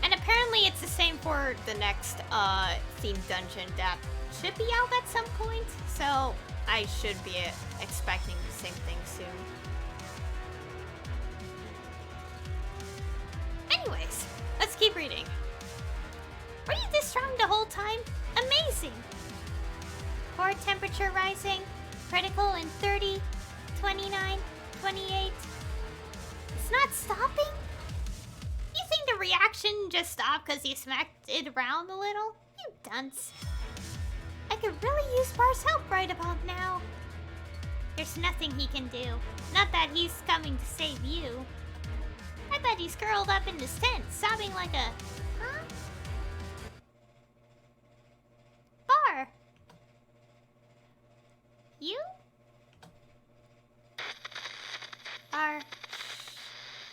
And apparently it's the same for the next themed dungeon that should be out at some point, so I should be expecting the same thing soon. Anyways, let's keep reading. Were you this strong the whole time? Amazing! Core temperature rising, critical in 30, 29, 28. It's not stopping? You think the reaction just stopped because you smacked it around a little? You dunce. I could really use Bar's help right about now. There's nothing he can do. Not that he's coming to save you. I bet he's curled up in his tent, sobbing like a... Huh? Bar! You? Are...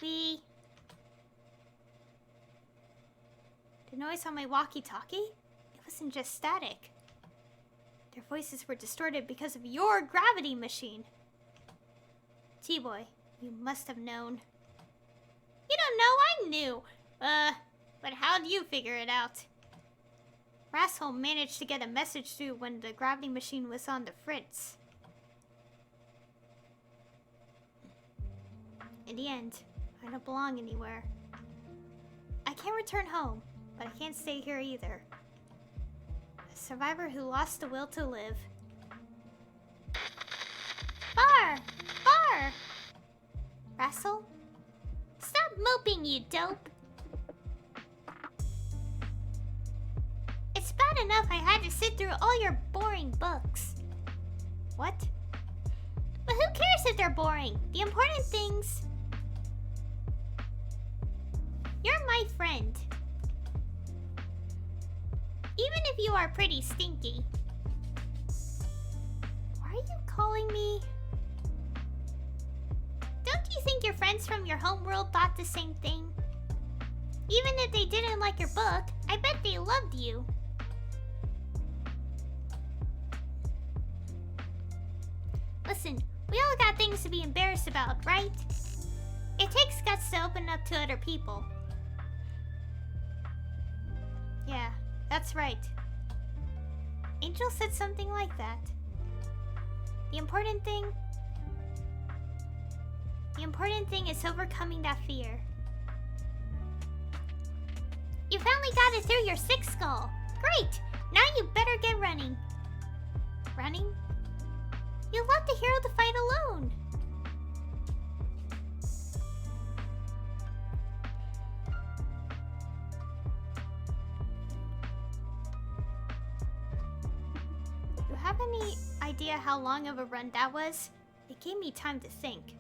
we... The noise on my walkie-talkie? It wasn't just static. Their voices were distorted because of your gravity machine. T-Boy, you must have known. You don't know, I knew. But how'd you figure it out? Rasshole managed to get a message through when the gravity machine was on the fritz. In the end, I don't belong anywhere. I can't return home, but I can't stay here either. A survivor who lost the will to live. Bar! Bar! Rascal? Stop moping, you dope! It's bad enough I had to sit through all your boring books. What? But who cares if they're boring? The important things... You're my friend. Even if you are pretty stinky. Why are you calling me? Don't you think your friends from your homeworld thought the same thing? Even if they didn't like your book, I bet they loved you. Listen, we all got things to be embarrassed about, right? It takes guts to open up to other people. Yeah, that's right. Angel said something like that. The important thing is overcoming that fear. You finally got it through your sixth skull. Great! Now you better get running. Running? You left the hero to fight alone. You have any idea how long of a run that was? It gave me time to think.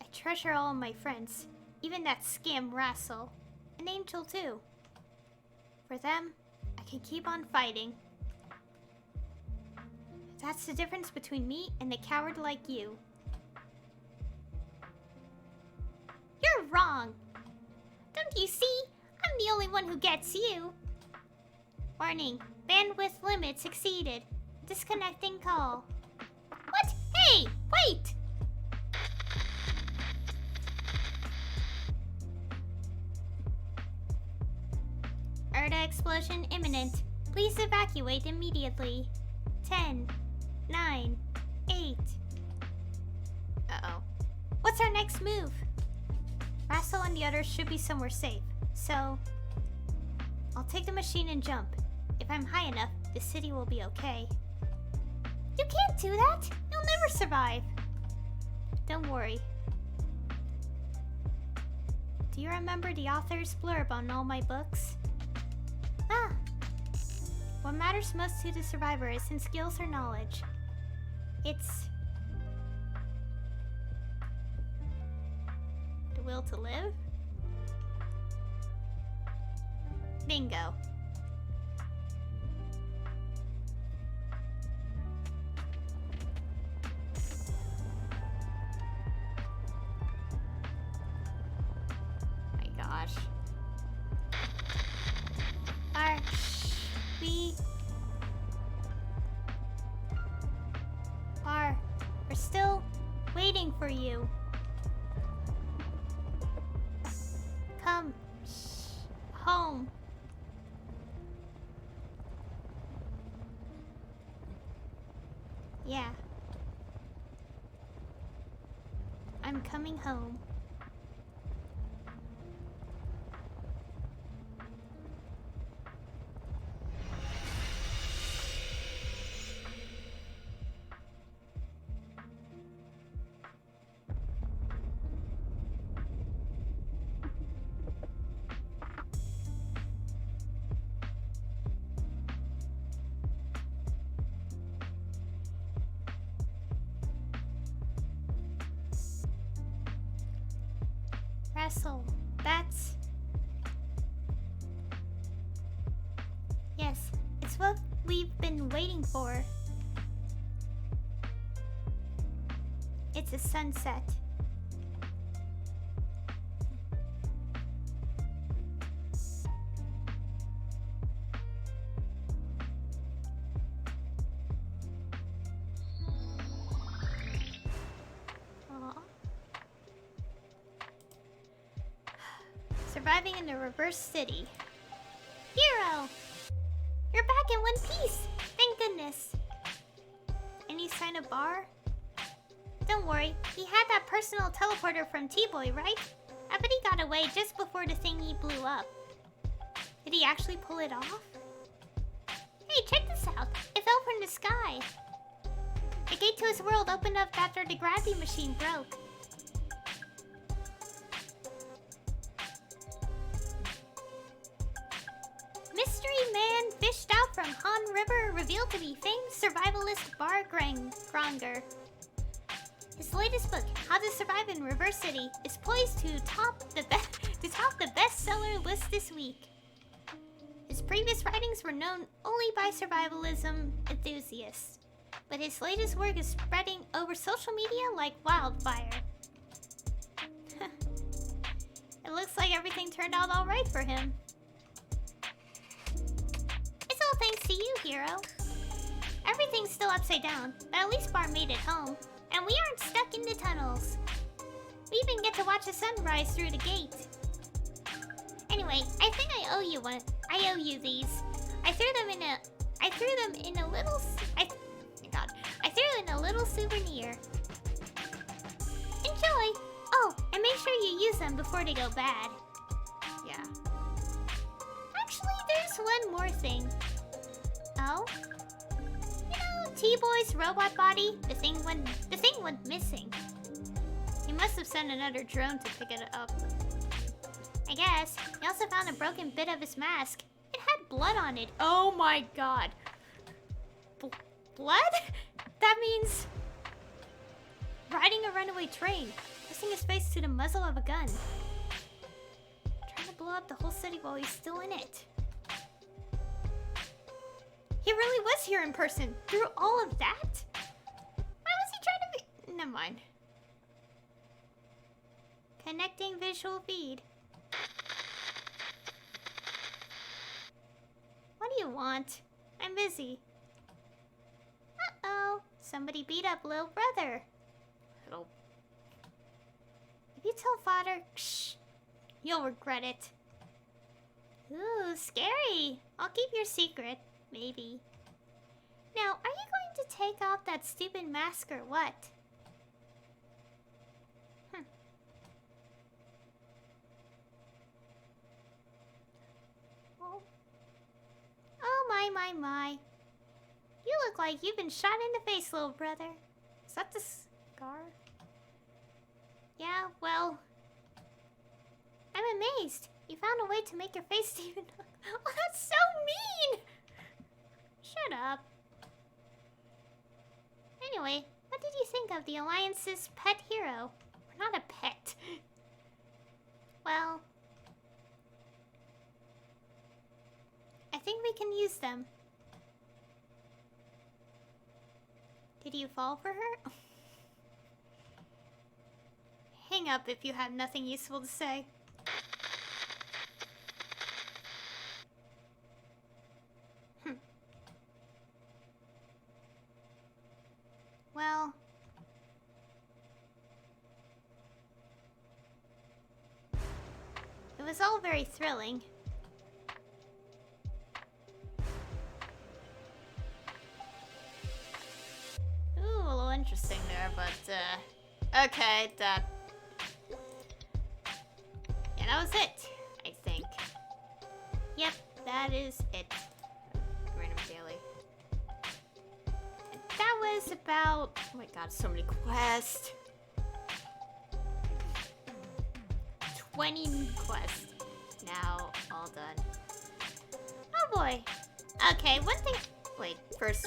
I treasure all of my friends, even that scam Rassel, and Angel too. For them, I can keep on fighting. That's the difference between me and a coward like you. You're wrong. Don't you see? I'm the only one who gets you. Warning. Bandwidth limit exceeded. Disconnecting call. What? Hey! Wait! Erda explosion imminent. Please evacuate immediately. 10, 9, 8. Uh-oh. What's our next move? Russell and the others should be somewhere safe. So, I'll take the machine and jump. If I'm high enough, the city will be okay. You can't do that! You'll never survive! Don't worry. Do you remember the author's blurb on all my books? Ah! What matters most to the survivor isn't skills or knowledge. It's the will to live? Bingo. My gosh. We're still waiting for you. Come home. Yeah. I'm coming home. Russell, that's... Yes, it's what we've been waiting for. It's a sunset. Surviving in the reverse city. Hero! You're back in one piece! Thank goodness. Any sign of Bar? Don't worry, he had that personal teleporter from T-Boy, right? I bet he got away just before the thingy blew up. Did he actually pull it off? Hey, check this out! It fell from the sky! The gate to his world opened up after the gravity machine broke. Mystery man fished out from Han River revealed to be famed survivalist Bar Granger. His latest book, How to Survive in Reverse City, is poised to top the bestseller list this week. His previous writings were known only by survivalism enthusiasts, but his latest work is spreading over social media like wildfire. It looks like everything turned out all right for him. It's all thanks to you, Hero. Everything's still upside down, but at least Bar made it home. And we aren't stuck in the tunnels. We even get to watch the sunrise through the gate. Anyway, I think I owe you one. I owe you these. I threw them in a little souvenir. Enjoy! Oh, and make sure you use them before they go bad. Yeah. Actually, there's one more thing. Oh? You know, T-Boy's robot body? The thing went missing. He must have sent another drone to pick it up. I guess. He also found a broken bit of his mask. It had blood on it. Oh my god. Blood? That means... riding a runaway train. Pressing his face to the muzzle of a gun. Trying to blow up the whole city while he's still in it. He really was here in person through all of that? Why was he trying to be... Never mind. Connecting visual feed. What do you want? I'm busy. Uh-oh. Somebody beat up little brother. Little... If you tell father, shh, you'll regret it. Ooh, scary. I'll keep your secret. Maybe. Now, are you going to take off that stupid mask or what? Oh, my. You look like you've been shot in the face, little brother. Is that the scar? Yeah, well... I'm amazed. You found a way to make your face even... Oh, that's so mean! Shut up. Anyway, what did you think of the Alliance's pet hero? We're not a pet. Well... I think we can use them. Did you fall for her? Hang up if you have nothing useful to say. Well... It was all very thrilling. Ooh, a little interesting there, but, okay, that... Yeah, that was it, I think. Yep, that is it. Random daily. And that was about... Oh my god, so many quests. 20 quests. Now, all done. Oh boy. Okay, one thing... Wait, first...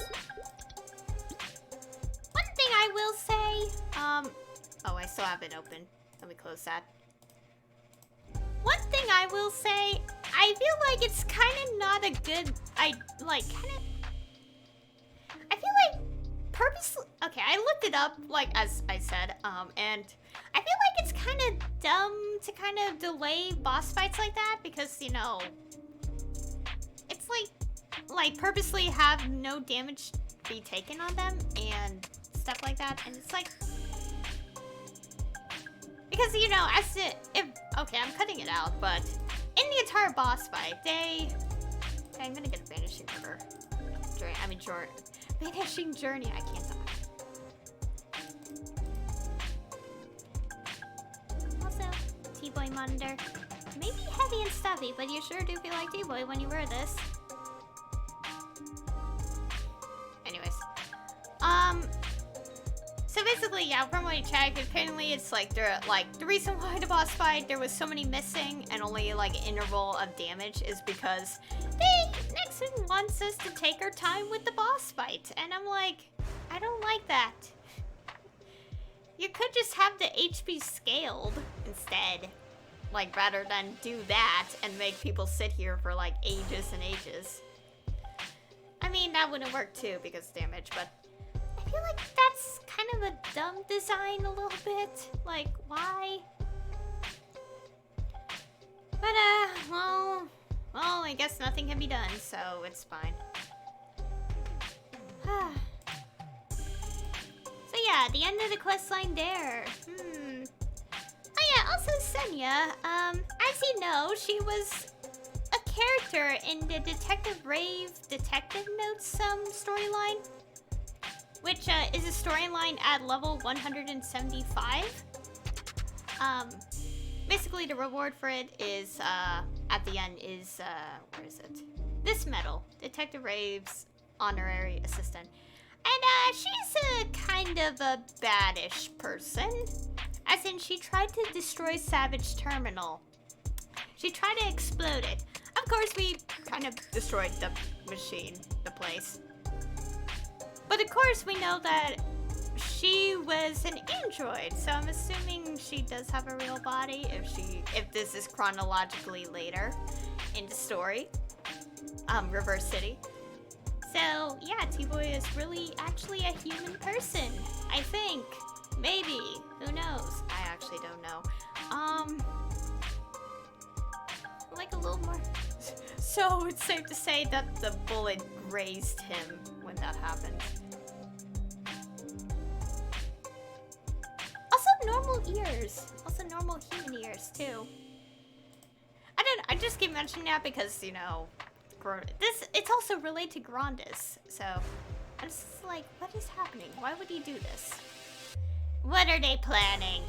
One thing I will say... Oh, I still have it open. Let me close that. One thing I will say... I feel like it's kind of not a good... I feel like purposely... Okay, I looked it up, like, as I said, and... I feel like it's kind of dumb to kind of delay boss fights like that, because, you know... It's like, purposely have no damage be taken on them, and stuff like that, and it's like... Because, you know, okay, I'm cutting it out, but in the entire boss fight, okay, I'm gonna get a Vanishing River. Vanishing Journey, I can't talk. Also, T-Boy monitor. Maybe heavy and stuffy, but you sure do feel like T-Boy when you wear this. Anyways. So basically, yeah, from what I checked, apparently it's like, the reason why the boss fight, there was so many missing and only, like, an interval of damage is because Nixon wants us to take our time with the boss fight. And I'm like, I don't like that. You could just have the HP scaled instead. Like, rather than do that and make people sit here for, like, ages and ages. I mean, that wouldn't work too because damage, but I feel like that's kind of a dumb design a little bit. Like, why? But, well, I guess nothing can be done, so it's fine. So yeah, the end of the questline there. Oh yeah, also Senya, as you know, she was a character in the Detective Rave Detective Notes storyline, which is a storyline at level 175. Basically the reward for it is, at the end is, where is it? This medal, Detective Rave's honorary assistant. And, she's a kind of a baddish person. As in, she tried to destroy Savage Terminal. She tried to explode it. Of course, we kind of destroyed the machine, the place. But of course, we know that she was an android, so I'm assuming she does have a real body if this is chronologically later in the story. River City. So, yeah, T-Boy is really actually a human person. I think. Maybe. Who knows? I actually don't know. Like a little more. So, it's safe to say that the bullet grazed him when that happened. Also, normal ears. Also, normal human ears, too. I just keep mentioning that because, you know, it's also related to Grandis, so I'm just like, what is happening? Why would he do this? What are they planning?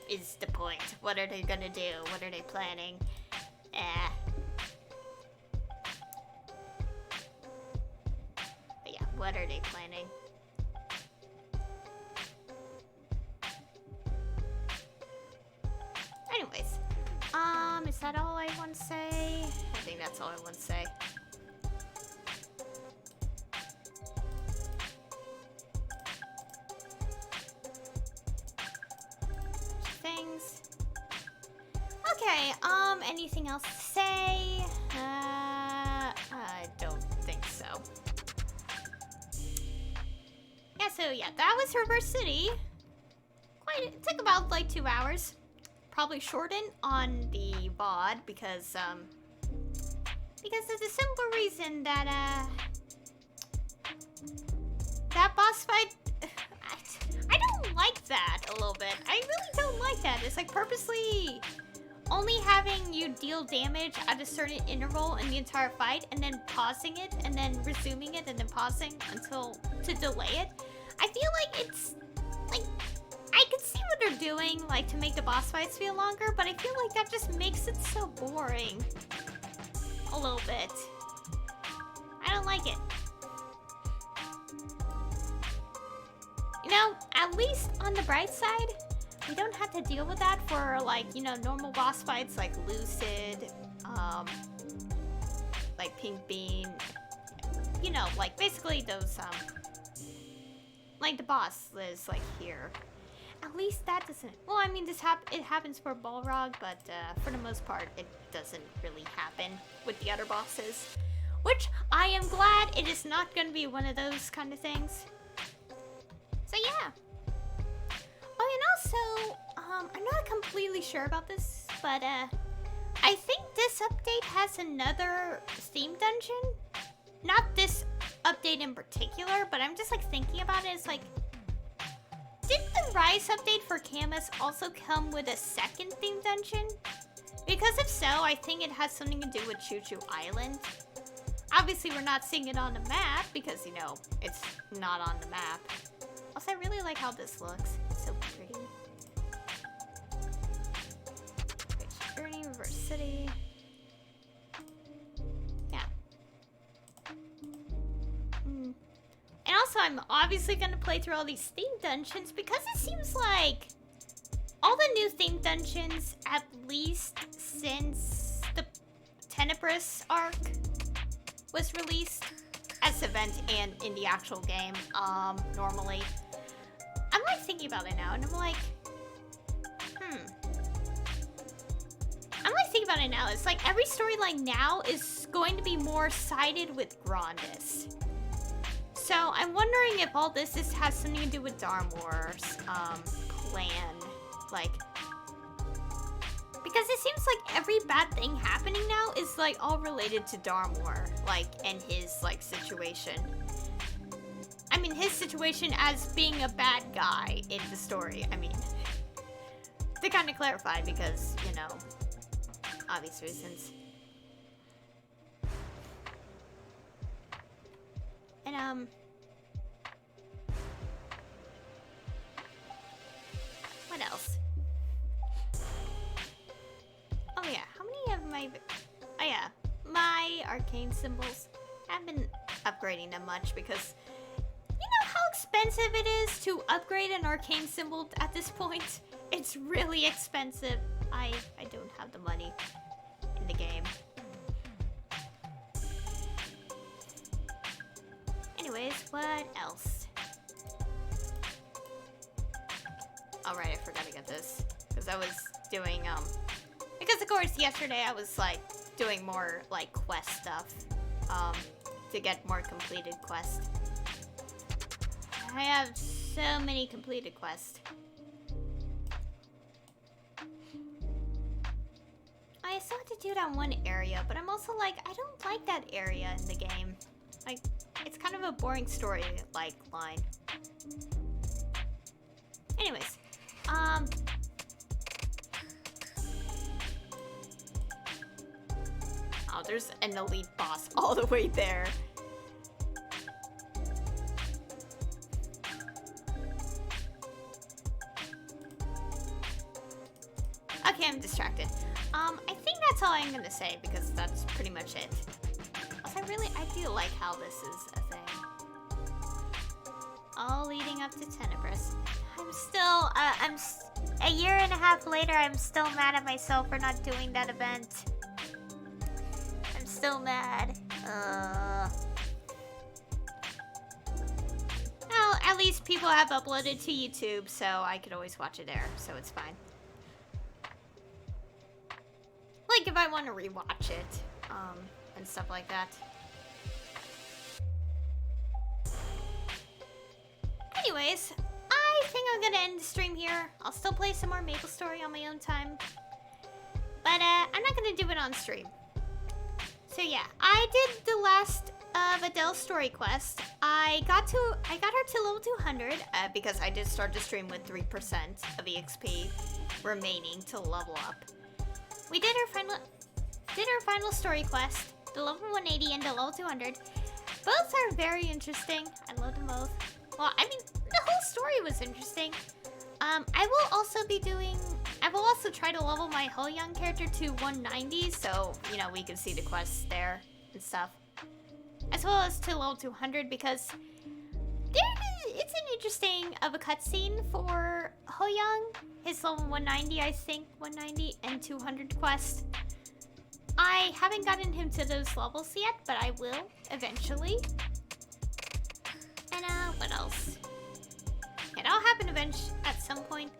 Is the point? What are they gonna do? What are they planning? But yeah, what are they planning? Anyways, is that all I want to say? I think that's all I want to say. Things. Okay, anything else to say? I don't think so. Yeah, so yeah, that was River City. It took about like 2 hours. Probably shortened on the VOD because of the simple reason that that boss fight, I don't like that a little bit. I really don't like that. It's like purposely only having you deal damage at a certain interval in the entire fight and then pausing it and then resuming it and then pausing to delay it. I feel like it's like, I can see what they're doing, like, to make the boss fights feel longer, but I feel like that just makes it so boring. A little bit. I don't like it. You know, at least on the bright side, we don't have to deal with that for, like, you know, normal boss fights like Lucid, like Pink Bean. You know, like, basically those, like the boss is, like, here. At least that doesn't... Well, I mean, it happens for Balrog, but for the most part, it doesn't really happen with the other bosses. Which, I am glad it is not going to be one of those kind of things. So, yeah. Oh, and also, I'm not completely sure about this, but I think this update has another theme dungeon. Not this update in particular, but I'm just, like, thinking about it. It's like... Did the Rise update for Camus also come with a second theme dungeon? Because if so, I think it has something to do with Choo Choo Island. Obviously, we're not seeing it on the map because, you know, it's not on the map. Also, I really like how this looks. It's so pretty. Journey, River City. Yeah. And also, I'm obviously going to play through all these theme dungeons because it seems like all the new theme dungeons, at least since the Tenebris arc was released as event and in the actual game, normally. I'm like thinking about it now and I'm like, I'm like thinking about it now. It's like every storyline now is going to be more sided with Grandis. So I'm wondering if all this has something to do with Darmoor's plan, like, because it seems like every bad thing happening now is like all related to Darmoor, like, and his like situation. I mean, his situation as being a bad guy in the story. I mean, to kind of clarify, because, you know, obvious reasons. And what else? Oh yeah, how many of my... Oh yeah, my arcane symbols. I haven't been upgrading them much because... You know how expensive it is to upgrade an arcane symbol at this point? It's really expensive. I don't have the money in the game. Anyways, what else? Alright, I forgot to get this. Because I was doing, because of course yesterday I was like doing more like quest stuff. to get more completed quests. I have so many completed quests. I still have to do that one area, but I'm also like, I don't like that area in the game. Like, it's kind of a boring story, like, line. Anyways, oh, there's an elite boss all the way there. Okay, I'm distracted. I think that's all I'm gonna say because that's pretty much it. Also, I do like how this is a thing. All leading up to Tenebris. I'm still, a year and a half later, I'm still mad at myself for not doing that event. I'm still mad. Well, at least people have uploaded to YouTube, so I could always watch it there, so it's fine. Like if I want to rewatch it, and stuff like that. Anyways, I think I'm gonna end the stream here. I'll still play some more Maplestory on my own time. But, I'm not gonna do it on stream. So yeah, I did the last of Adele's story quest. I got her to level 200, because I did start the stream with 3% of EXP remaining to level up. We did our final story quest, the level 180 and the level 200. Both are very interesting. I love them both. Well, I mean, the whole story was interesting. I will also try to level my Ho-Young character to 190, so, you know, we can see the quests there and stuff. As well as to level 200, because it's an interesting of a cutscene for Ho-Young. His level 190, I think, 190 and 200 quest. I haven't gotten him to those levels yet, but I will eventually. And what else? It'll happen at some point.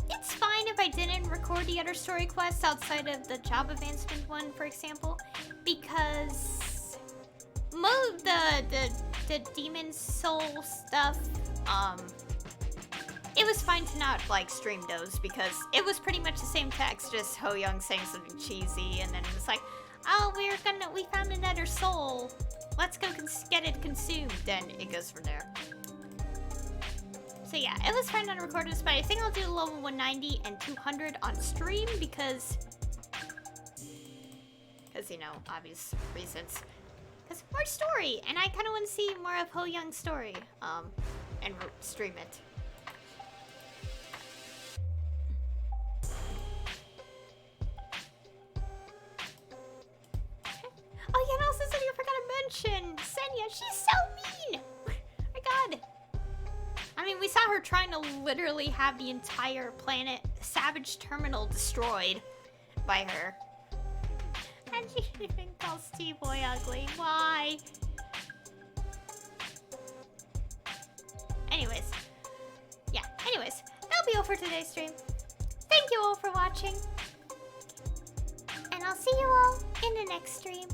It's fine if I didn't record the other story quests outside of the job advancement one, for example, because the demon soul stuff, it was fine to not, like, stream those because it was pretty much the same text, just Ho-Young saying something cheesy, and then it was like, oh, we found another soul. Let's go get it consumed. Then it goes from there. So yeah, it was fine on recordings, but I think I'll do level 190 and 200 on stream because, you know, obvious reasons. Because more story, and I kind of want to see more of Ho-Young's story, and stream it. Oh yeah, and also something I forgot to mention, Senya, she's so mean! My god. I mean, we saw her trying to literally have the entire planet Savage Terminal destroyed by her. And she even calls T-Boy ugly. Why? Anyways. Yeah, anyways. That'll be all for today's stream. Thank you all for watching. And I'll see you all in the next stream.